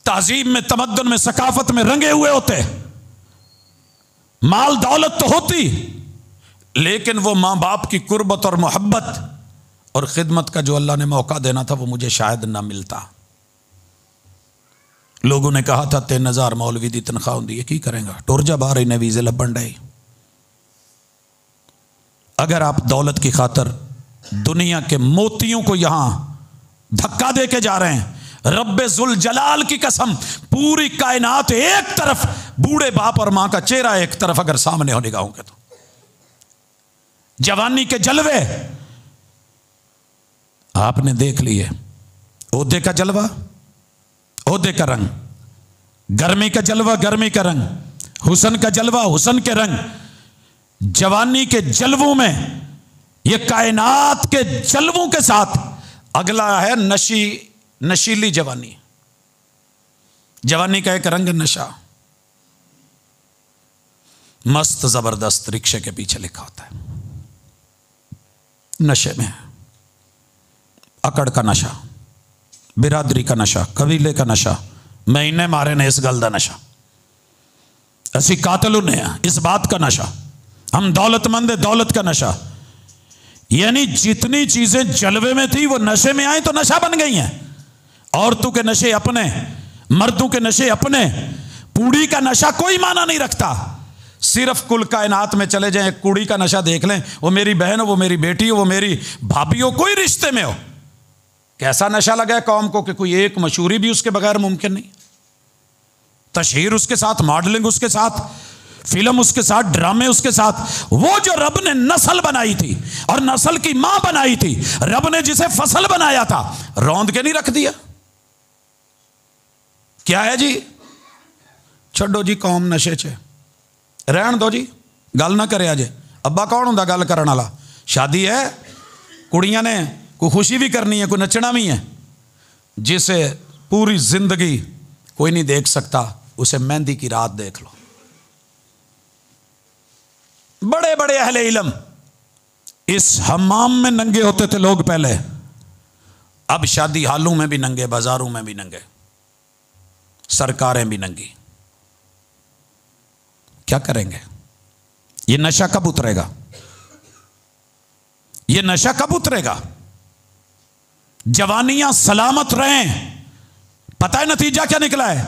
तहजीब में, तमद्दुन में, सकाफत में रंगे हुए होते। माल दौलत तो होती, लेकिन वो माँ बाप की कुर्बत और मोहब्बत और खिदमत का जो अल्लाह ने मौका देना था, वो मुझे शायद ना मिलता। लोगों ने कहा था 3000 मौलवी दी तनख्वाह होंदी है, की करेंगे, टुर जा बाहर, इन्हें वीजे लभन डे। अगर आप दौलत की खातर दुनिया के मोतियों को यहां धक्का दे के जा रहे हैं, रब्बे जुल जलाल की कसम, पूरी कायनात एक तरफ, बूढ़े बाप और मां का चेहरा एक तरफ अगर सामने हो निगाहों के, तो जवानी के जलवे आपने देख लिए। ओहदे का जलवा, ओहदे का रंग, गर्मी का जलवा, गर्मी का रंग, हुसन का जलवा, हुसन के रंग, जवानी के जलवों में, ये कायनात के जलवों के साथ। अगला है नशीली जवानी, जवानी का एक रंग नशा, मस्त जबरदस्त रिक्शे के पीछे लिखा होता है, नशे में, अकड़ का नशा, बिरादरी का नशा, कबीले का नशा, महीने मारे ने इस गल का नशा, असी कातल ने इस बात का नशा, हम दौलतमंद है दौलत का नशा। यानी जितनी चीजें जलवे में थी वो नशे में आई तो नशा बन गई हैं। औरतों के नशे अपने, मर्दों के नशे अपने, पूड़ी का नशा कोई माना नहीं रखता। सिर्फ कुल कायनात में चले जाएं, कुड़ी का नशा देख लें, वो मेरी बहन हो, वो मेरी बेटी हो, वो मेरी भाभी हो, कोई रिश्ते में हो, कैसा नशा लगा है कौम को कि कोई एक मशहूरी भी उसके बगैर मुमकिन नहीं। तशहीर उसके साथ, मॉडलिंग उसके साथ, फिल्म उसके साथ, ड्रामे उसके साथ। वो जो रब ने नस्ल बनाई थी और नस्ल की मां बनाई थी, रब ने जिसे फसल बनाया था, रौंद के नहीं रख दिया। क्या है जी? छड्डो जी कौम नशे च, रहन दो जी, गल ना करे अजे। अब्बा कौन होंदा गल करन वाला? शादी है, कुड़ियां ने कोई खुशी भी करनी है, कोई नचना भी है। जिसे पूरी जिंदगी कोई नहीं देख सकता, उसे मेहंदी की रात देख लो। बड़े बड़े अहले इल्म इस हमाम में नंगे होते थे लोग पहले, अब शादी हालों में भी नंगे, बाजारों में भी नंगे, सरकारें भी नंगी। क्या करेंगे? ये नशा कब उतरेगा? ये नशा कब उतरेगा? जवानियां सलामत रहें। पता है नतीजा क्या निकला है?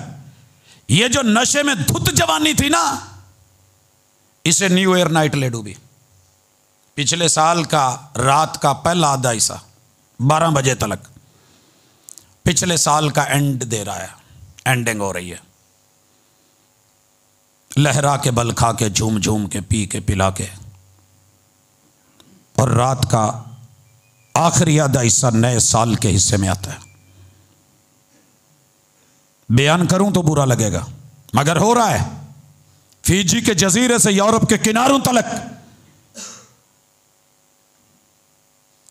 ये जो नशे में धुत जवानी थी ना, इसे न्यू ईयर नाइट ले डूबी। पिछले साल का रात का पहला आधा हिस्सा 12 बजे तक पिछले साल का एंड दे रहा है, एंडिंग हो रही है। लहरा के, बल खा के, झूम झूम के, पी के, पिला के, और रात का आखिरी आधा हिस्सा नए साल के हिस्से में आता है। बयान करूं तो बुरा लगेगा, मगर हो रहा है। फिजी के जजीरे से यूरोप के किनारों तक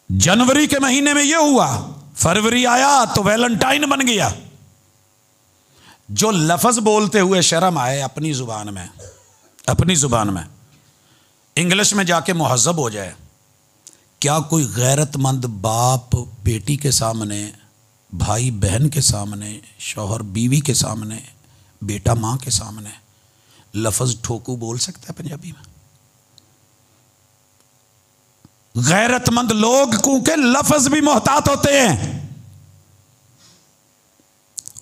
जनवरी के महीने में यह हुआ, फरवरी आया तो वैलेंटाइन बन गया। जो लफ्ज बोलते हुए शर्म आए अपनी जुबान में, अपनी जुबान में, इंग्लिश में जाके मुहज्जब हो जाए। क्या कोई गैरतमंद बाप बेटी के सामने, भाई बहन के सामने, शौहर बीवी के सामने, बेटा मां के सामने लफ्ज ठोकू बोल सकता है पंजाबी में? गैरतमंद लोग क्योंकि लफ्ज भी मोहतात होते हैं।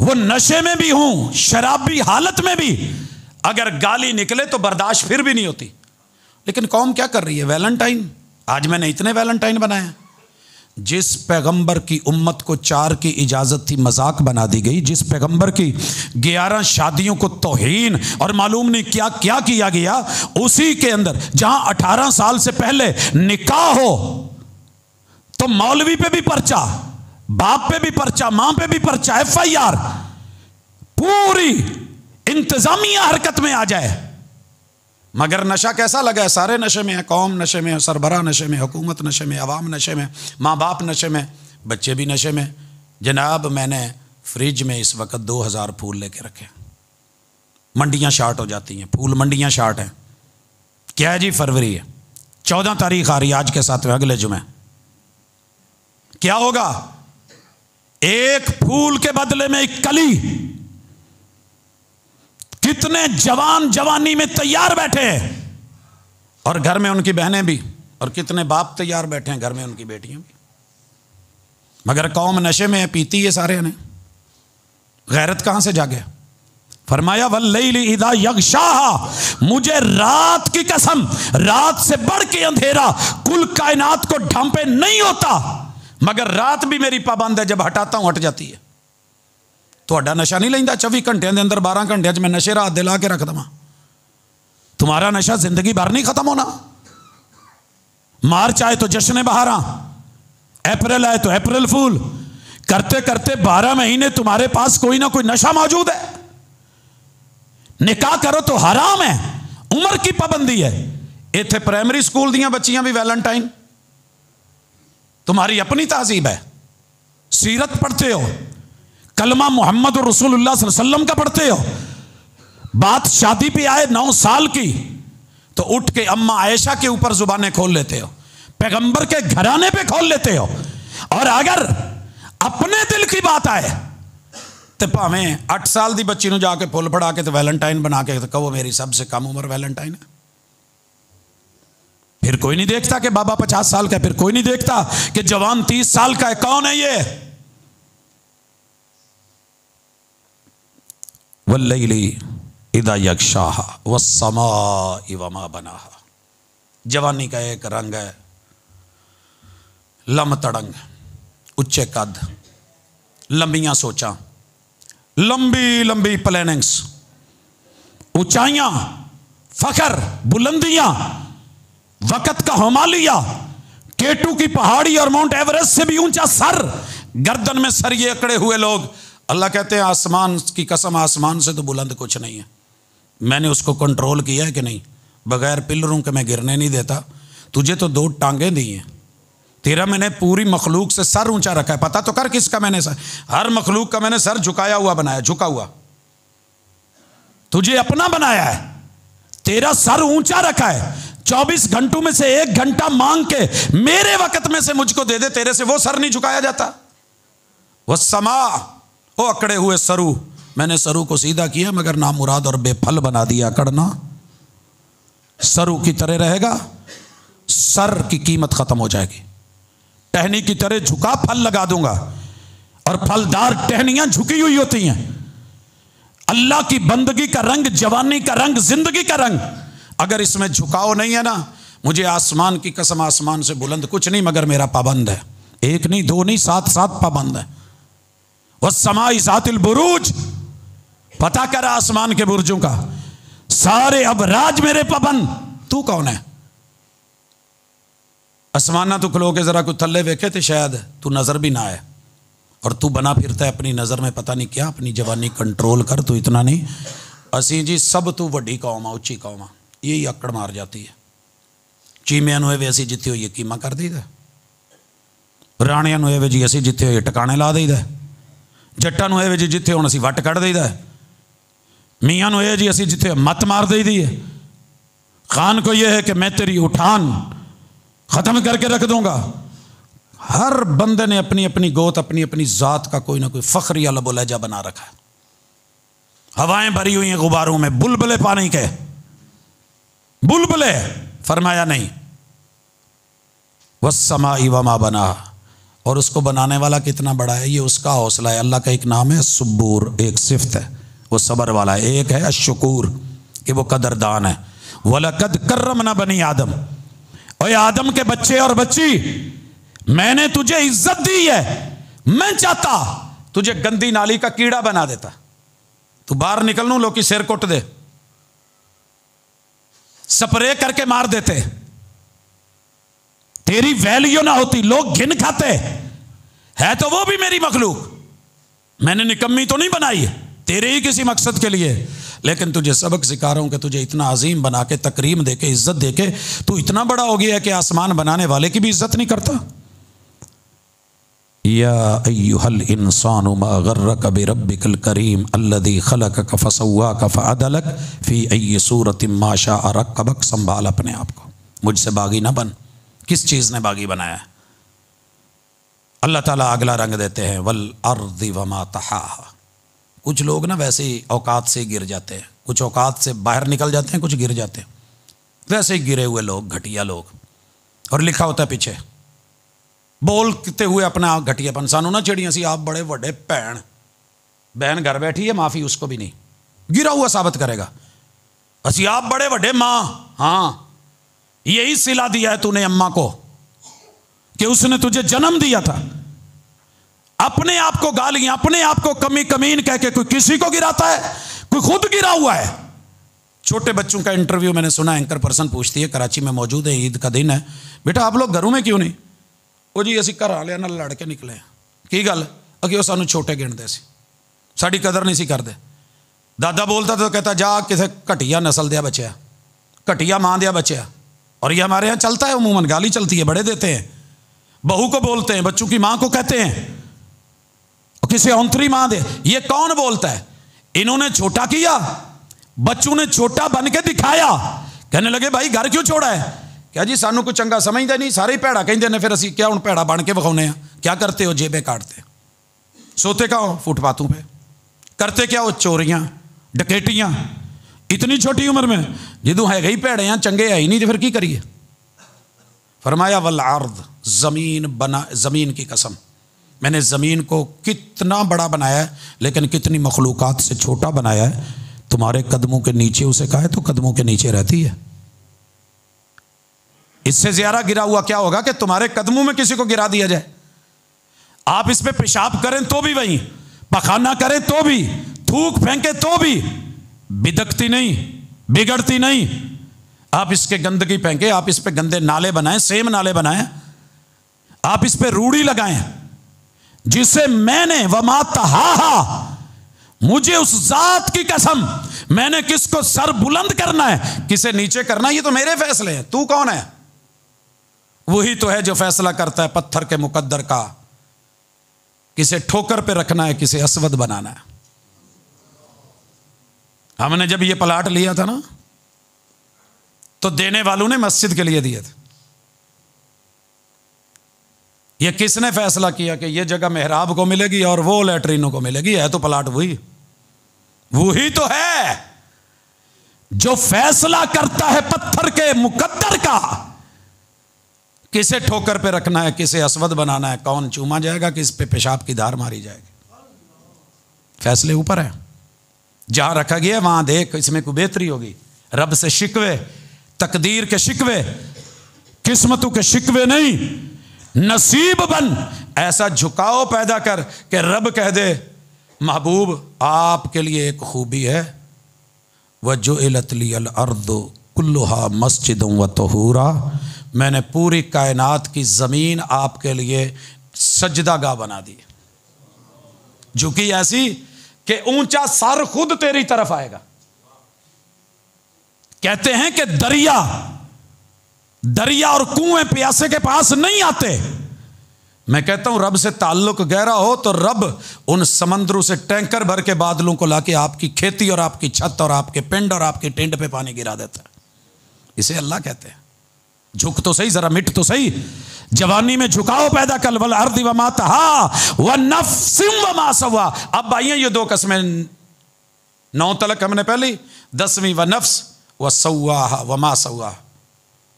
वो नशे में भी हूं, शराबी हालत में भी अगर गाली निकले तो बर्दाश्त फिर भी नहीं होती। लेकिन कौम क्या कर रही है? वैलेंटाइन। आज मैंने इतने वैलेंटाइन बनाए। जिस पैगंबर की उम्मत को 4 की इजाजत थी, मजाक बना दी गई। जिस पैगंबर की 11 शादियों को तौहीन और मालूम नहीं क्या क्या किया गया, उसी के अंदर जहां 18 साल से पहले निकाह हो तो मौलवी पे भी पर्चा, बाप पे भी पर्चा, मां पे भी पर्चा, FIR, पूरी इंतजामिया हरकत में आ जाए। मगर नशा कैसा लगा है? सारे नशे में है, कौम नशे में है, सरबराह नशे में, हुकूमत नशे में, अवाम नशे में, माँ बाप नशे में, बच्चे भी नशे में। जनाब मैंने फ्रिज में इस वक्त 2000 फूल लेके रखे। मंडियाँ शार्ट हो जाती हैं, फूल मंडियाँ शार्ट हैं। क्या है जी? फरवरी है, 14 तारीख आ रही है, आज के साथ में अगले जुमे। क्या होगा? एक फूल के बदले में एक कली। कितने जवान जवानी में तैयार बैठे हैं, और घर में उनकी बहनें भी, और कितने बाप तैयार बैठे हैं, घर में उनकी बेटियां भी। मगर कौम नशे में है, पीती है सारे ने। गैरत कहां से जागे? फरमाया वल्लैली इज़ा यग़शाहा, मुझे रात की कसम, रात से बढ़ के अंधेरा कुल कायनात को ढांपे नहीं होता, मगर रात भी मेरी पाबंद है, जब हटाता हूं हट जाती है। ਤੁਹਾਡਾ नशा नहीं लेंदा 24 घंटे के अंदर 12 घंटे मैं नशे रात दे ला के रख दवा। तुम्हारा नशा जिंदगी भर नहीं खत्म होना। मार्च आए तो जश्न बहारा, अप्रैल आए तो अप्रैल फूल, करते करते 12 महीने तुम्हारे पास कोई ना कोई नशा मौजूद है। निकाह करो तो हराम है, उम्र की पाबंदी है। इत्थे प्राइमरी स्कूल दियां बच्चियां भी वैलेंटाइन। तुम्हारी अपनी तहजीब है, सीरत पढ़ते हो, कलमा मोहम्मद रसूलुल्लाह सल्लल्लाहु अलैहि वसल्लम का पढ़ते हो, बात शादी पे आए 9 साल की तो उठ के अम्मा आयशा के ऊपर जुबानें खोल लेते हो, पैगंबर के घराने पे खोल लेते हो। और अगर अपने दिल की बात आए तो भावें 8 साल की बच्ची जाके फुल फड़ा के तो वैलेंटाइन बना के तो कहो मेरी सबसे कम उम्र वैलेंटाइन है। फिर कोई नहीं देखता कि बाबा 50 साल का है, फिर कोई नहीं देखता कि जवान 30 साल का है। कौन है ये? वल्लैली इदा यगशाहा वस्समाइ वमा बनाहा। जवानी का एक रंग है लम तड़ंग, उच्चे कद, लंबियां सोचा, लंबी लंबी प्लानिंग्स, ऊंचाइयां, फखर, बुलंदियां, वक़्त का हिमालय, केटू की पहाड़ी और माउंट एवरेस्ट से भी ऊंचा सर, गर्दन में सर ये अकड़े हुए लोग। अल्लाह कहते हैं आसमान की कसम, आसमान से तो बुलंद कुछ नहीं है, मैंने उसको कंट्रोल किया है कि नहीं, बगैर पिलरों के मैं गिरने नहीं देता। तुझे तो 2 टांगें दी हैं, तेरा मैंने पूरी मखलूक से सर ऊंचा रखा है। पता तो कर किसका मैंने सर, हर मखलूक का मैंने सर झुकाया हुआ बनाया, झुका हुआ। तुझे अपना बनाया है, तेरा सर ऊंचा रखा है। 24 घंटों में से 1 घंटा मांग के मेरे वक्त में से मुझको दे दे, तेरे से वो सर नहीं झुकाया जाता। वह समा, ओ अकड़े हुए सरू, मैंने सरू को सीधा किया मगर नामुराद और बेफल बना दिया। अकड़ना सरू की तरह रहेगा, सर की कीमत खत्म हो जाएगी। टहनी की तरह झुका फल लगा दूंगा, और फलदार टहनियां झुकी हुई होती हैं। अल्लाह की बंदगी का रंग, जवानी का रंग, जिंदगी का रंग, अगर इसमें झुकाव नहीं है ना, मुझे आसमान की कसम, आसमान से बुलंद कुछ नहीं मगर मेरा पाबंद है। 1 नहीं 2 नहीं 7 पाबंद है। वह समाई ज़ातिल बुरूज, पता कर आसमान के बुर्जों का, सारे अब राज मेरे पाबंद। तू कौन है? आसमाना तू खलो के जरा कोई थल्ले वेखे तो शायद तू नजर भी ना आए, और तू बना फिरता है अपनी नजर में पता नहीं क्या। अपनी जवानी कंट्रोल कर, तू इतना नहीं। असी जी सब तू वड्डी कौम आ, उच्ची कौम आ, यही अकड़ मार जाती है। चीमिया नु वे असी जिते हुई कीमा कर दीदा, राणिया नु वे जी असी जिते हुए टकाने ला दईदा, जट्टा नु वे जी जिते हुण असी वट कढ़ दईदा, मियाँ नु ये जी असी जिते मत मार दई दी है। खान को यह है कि मैं तेरी उठान खत्म करके रख दूंगा। हर बंदे ने अपनी अपनी गोत, अपनी अपनी जात का कोई ना कोई फखरिया लब लहजा बना रखा है। हवाएं भरी हुई हैं गुब्बारों में, बुलबुले पानी के, बुलबुले। फरमाया नहीं वस्समाई वमा बना, और उसको बनाने वाला कितना बड़ा है, ये उसका हौसला है। अल्लाह का एक नाम है सुब्बूर, एक सिफ्त है, वो सबर वाला है। एक है अशकुर, कि वो कदरदान है। वलकद कर्रमना बनी आदम, और आदम के बच्चे और बच्ची, मैंने तुझे इज्जत दी है। मैं चाहता तुझे गंदी नाली का कीड़ा बना देता, तू बाहर निकलनू लोग की सिर कुट दे, स्प्रे करके मार देते, तेरी वैल्यू ना होती, लोग घिन खाते। है तो वो भी मेरी मखलूक, मैंने निकम्मी तो नहीं बनाई, तेरे ही किसी मकसद के लिए। लेकिन तुझे सबक सिखा रहा हूं कि तुझे इतना अजीम बना के, तकरीम देके, इज्जत देके, तू इतना बड़ा हो गया है कि आसमान बनाने वाले की भी इज्जत नहीं करता। या अय्युहल इंसानु मा गर्रक बिरब्बिकल करीम अल्लज़ी खलक़क फसव्वाक फअदलक फी अय्यि सूरतिन मा शाअ रक्कबक। संभाल अपने आप को, मुझसे बागी ना बन। किस चीज़ ने बागी बनाया है? अल्लाह ताला अगला रंग देते हैं, वल अर्दि वमा तहाहा। कुछ लोग ना वैसे ही औकात से गिर जाते हैं, कुछ औकात से बाहर निकल जाते हैं, कुछ गिर जाते हैं। वैसे ही गिरे हुए लोग, घटिया लोग। और लिखा होता है पीछे, बोलते हुए अपना घटियापन, सानू ना चिड़ियाँ सी आप बड़े बड़े भैन, बहन घर बैठी है, माफ़ी उसको भी नहीं, गिरा हुआ साबित करेगा। असी आप बड़े बड़े माँ, हाँ यही सिला दिया है तूने अम्मा को कि उसने तुझे जन्म दिया था। अपने आप को गालियां, अपने आप को कमी कमीन कह के कोई किसी को गिराता है, कोई खुद गिरा हुआ है। छोटे बच्चों का इंटरव्यू मैंने सुना, एंकर पर्सन पूछती है, कराची में मौजूद है, ईद का दिन है, बेटा आप लोग घरों में क्यों नहीं? वो जी असी घर वाले नाल लड़ के निकले हैं। की गल? अगे वो सानू छोटे गिनते सी, साड़ी कदर नहीं सी करते। दादा बोलता तो कहता जा किसी घटिया नस्ल दिया बच्चा, घटिया माँ दिया बच्चा। और ये हमारे यहाँ चलता है, अमूमन गाली चलती है, बड़े देते हैं, बहू को बोलते हैं, बच्चों की माँ को कहते हैं। किसे औंतरी मां दे। ये कौन बोलता है? इन्होंने छोटा किया, बच्चों ने छोटा बन के दिखाया। कहने लगे भाई घर क्यों छोड़ा है? क्या जी सानू कोई चंगा समझदा नहीं, सारे ही भैड़ा कहते हैं, फिर असी क्या हुण भैड़ा बन के विखाउने आ? क्या करते हो? जेबें काटते, सोते का हो फुटपाथों पे, करते क्या हो? चोरियां डकैतियां। इतनी छोटी उम्र में जिदू है ही भैड़े हैं, चंगे है ही नहीं, तो फिर की करिए? फरमाया वल अर्द, जमीन बना, जमीन की कसम, मैंने ज़मीन को कितना बड़ा बनाया है, लेकिन कितनी मखलूकात से छोटा बनाया है। तुम्हारे कदमों के नीचे उसे कहा है तो कदमों के नीचे रहती है। इससे ज़्यादा गिरा हुआ क्या होगा कि तुम्हारे कदमों में किसी को गिरा दिया जाए। आप इस पे पेशाब करें तो भी वहीं, पखाना करें तो भी, थूक फेंके तो भी, बिदकती नहीं, बिगड़ती नहीं। आप इसके गंदगी फेंके, आप इस पे गंदे नाले बनाएं, सेम नाले बनाएं, आप इस पे रूढ़ी लगाएं, जिसे मैंने वमा तहाहा, मुझे उस जात की कसम, मैंने किसको सर बुलंद करना है, किसे नीचे करना है, ये तो मेरे फैसले हैं। तू कौन है? वही तो है जो फैसला करता है पत्थर के मुकद्दर का, किसे ठोकर पे रखना है, किसे असवद बनाना है। हमने जब ये प्लाट लिया था ना, तो देने वालों ने मस्जिद के लिए दिए थे। ये किसने फैसला किया कि ये जगह मेहराब को मिलेगी और वो लैट्रिनों को मिलेगी? है तो प्लाट वही तो है जो फैसला करता है पत्थर के मुकद्दर का, किसे ठोकर पे रखना है, किसे असवद बनाना है, कौन चूमा जाएगा, किस पे पेशाब की धार मारी जाएगी। फैसले ऊपर है। जहां रखा गया वहां देख, इसमें कोई बेहतरी होगी। रब से शिकवे, तकदीर के शिकवे, किस्मतों के शिकवे नहीं, नसीब बन, ऐसा झुकाव पैदा कर कि रब कह दे महबूब आपके लिए एक खूबी है, वजुइलत लियल अर्दु कुल्लुहा मस्जिदुम व तहूरा, मैंने पूरी कायनात की जमीन आपके लिए सजदागाह बना दी, झुकी ऐसी कि ऊंचा सर खुद तेरी तरफ आएगा। कहते हैं कि दरिया और कुएं प्यासे के पास नहीं आते। मैं कहता हूं रब से ताल्लुक गहरा हो तो रब उन समंदरों से टैंकर भर के बादलों को लाके आपकी खेती और आपकी छत और आपके पिंड और आपके टेंट पे पानी गिरा देता है। इसे अल्लाह कहते हैं। झुक तो सही, जरा मिट तो सही, जवानी में झुकाव पैदा कर। वल अर्दि वमा तहा व नफ्सिम वमा सवा। अब आइए ये दो कसमें 9 तलक हमने पहली, 10वीं व नफ्स व सवाहा वमा सवा,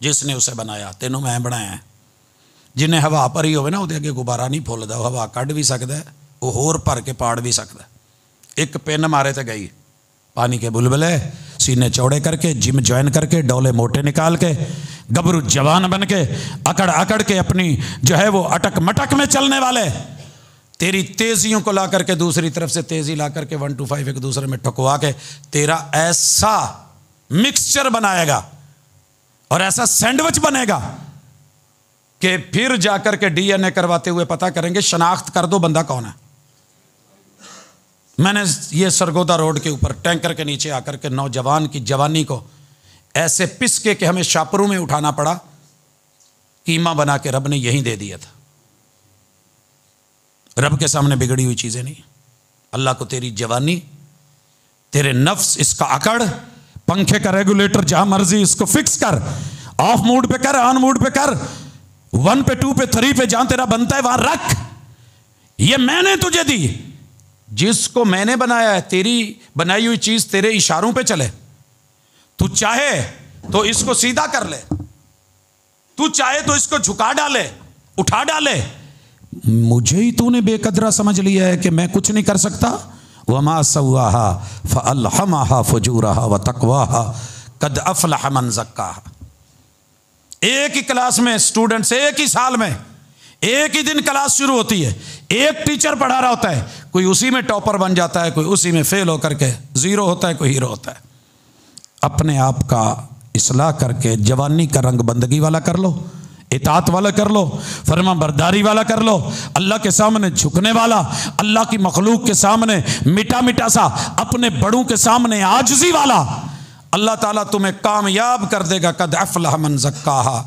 जिसने उसे बनाया, तेनों मैं बनाया है। जिन्हें हवा भरी होवे ना उहदे अगे गुब्बारा नहीं फुलदा, हवा कढ़ भी सकता है, वो होर भर के पाड़ भी सकता है। एक पेन मारे तो गई, पानी के बुलबुले, सीने चौड़े करके, जिम ज्वाइन करके, डोले मोटे निकाल के, गबरू जवान बन के, अकड़ अकड़ के अपनी जो है वो अटक मटक में चलने वाले, तेरी तेजियों को ला करके दूसरी तरफ से तेजी ला करके 1 to 5 एक दूसरे में ठुकवा के तेरा ऐसा मिक्सचर बनाएगा और ऐसा सैंडविच बनेगा कि फिर जाकर के DNA करवाते हुए पता करेंगे, शनाख्त कर दो बंदा कौन है। मैंने ये सरगोदा रोड के ऊपर टैंकर के नीचे आकर के नौजवान की जवानी को ऐसे पिसके कि हमें शापरू में उठाना पड़ा, कीमा बना के रब ने यहीं दे दिया था। रब के सामने बिगड़ी हुई चीजें नहीं। अल्लाह को तेरी जवानी, तेरे नफ्स, इसका अकड़, पंखे का रेगुलेटर जहां मर्जी इसको फिक्स कर, ऑफ मूड पे कर, ऑन मूड पे कर, 1 पे 2 पे 3 पे जहां तेरा बनता है वहां रख। ये मैंने तुझे दी, जिसको मैंने बनाया है, तेरी बनाई हुई चीज तेरे इशारों पे चले। तू चाहे तो इसको सीधा कर ले, तू चाहे तो इसको झुका डाले, उठा डाले। मुझे ही तूने बेकदरा समझ लिया है कि मैं कुछ नहीं कर सकता। वमा सव्वाहा फअल्हमाहा फुजूरहा व तक़वाहा कद अफ़लह मन ज़क्काहा। एक ही क्लास में स्टूडेंट्स, एक ही साल में एक ही दिन क्लास शुरू होती है, एक टीचर पढ़ा रहा होता है, कोई उसी में टॉपर बन जाता है, कोई उसी में फेल होकर के जीरो होता है, कोई हीरो होता है। अपने आप का इस्लाह करके जवानी का रंग बंदगी वाला कर लो, इताअत वाला कर लो, फरमा बरदारी वाला कर लो, अल्लाह के सामने झुकने वाला, अल्लाह की मखलूक के सामने मिटा मिटा सा, अपने बड़ों के सामने आजिज़ी वाला। अल्लाह ताला तुम्हें कामयाब कर देगा। कद अफ़लह मन ज़क्काहा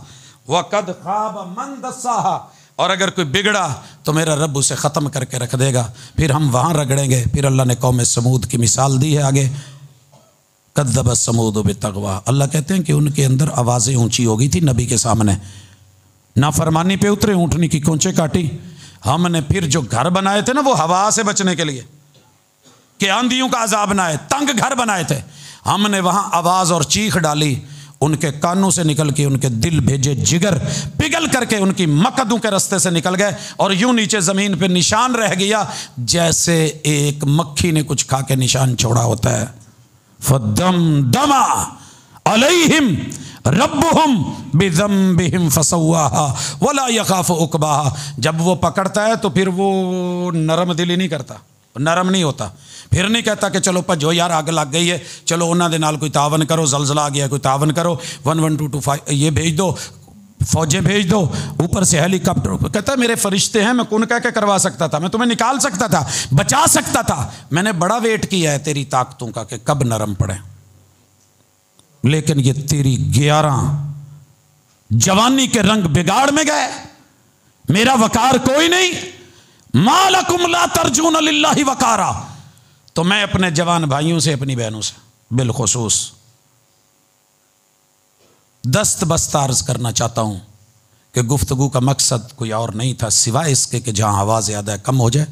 व कद ख़ाब मन दस्साहा। और अगर कोई बिगड़ा तो मेरा रब उसे ख़त्म करके रख देगा। फिर हम वहाँ रगड़ेंगे। फिर अल्लाह ने कौम समूद की मिसाल दी है आगे, कद्दब समूद बितगवा। अल्लाह कहते हैं कि उनके अंदर आवाज़ें ऊंची हो गई थी नबी के सामने, नाफरमानी पे उतरे, ऊँटनी की कोंचे काटी। हमने फिर जो घर बनाए थे ना वो हवा से बचने के लिए कि आंधियों का अजाब ना आए, तंग घर बनाए थे, हमने वहाँ आवाज़ और चीख डाली। उनके कानों से निकल के उनके दिल भेजे जिगर पिघल करके उनकी मकदों के रास्ते से निकल गए और यूं नीचे ज़मीन पे निशान रह गया जैसे एक मक्खी ने कुछ खा के निशान छोड़ा होता है। फदम दमा अलैहिम रब्बुहुम बिज़म्बिहिम फसव्वाहा वला यखाफु उक़बाहा। जब वो पकड़ता है तो फिर वो नरम दिली नहीं करता, नरम नहीं होता। फिर नहीं कहता कि चलो भजो यार अग लग गई है, चलो उन्होंने दे नाल कोई तावन करो, जलजला आ गया कोई तावन करो, 11225 ये भेज दो, फौजें भेज दो, ऊपर से हेलीकॉप्टर। कहता है मेरे फरिश्ते हैं, मैं कौन कह के करवा सकता था, मैं तुम्हें निकाल सकता था, बचा सकता था। मैंने बड़ा वेट किया है तेरी ताकतों का कि कब नरम पड़े, लेकिन ये तेरी 11 जवानी के रंग बिगाड़ में गए, मेरा वकार कोई नहीं। मालकुम ला तर्जून लिल्लाहि वकारा। तो मैं अपने जवान भाइयों से, अपनी बहनों से बिलखुसूस दस्त बस्त अर्ज करना चाहता हूं कि गुफ्तगू का मकसद कोई और नहीं था सिवाय इसके कि जहां हवा ज़्यादा कम हो जाए,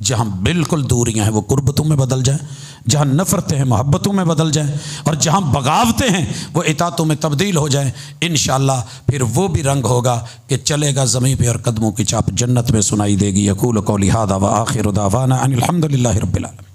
जहां बिल्कुल दूरियां हैं वो कुर्बतों में बदल जाए, जहां नफ़रतें हैं मोहब्बतों में बदल जाए, और जहां बगावतें हैं वो इतातों में तब्दील हो जाए। इंशाअल्लाह फिर वो भी रंग होगा कि चलेगा ज़मीन पे और कदमों की चाप जन्नत में सुनाई देगी। यक़ूलु क़ौली हाज़ा व आखिरु दावाना अनिल हम्दुलिल्लाहि रब्बिल आलमीन।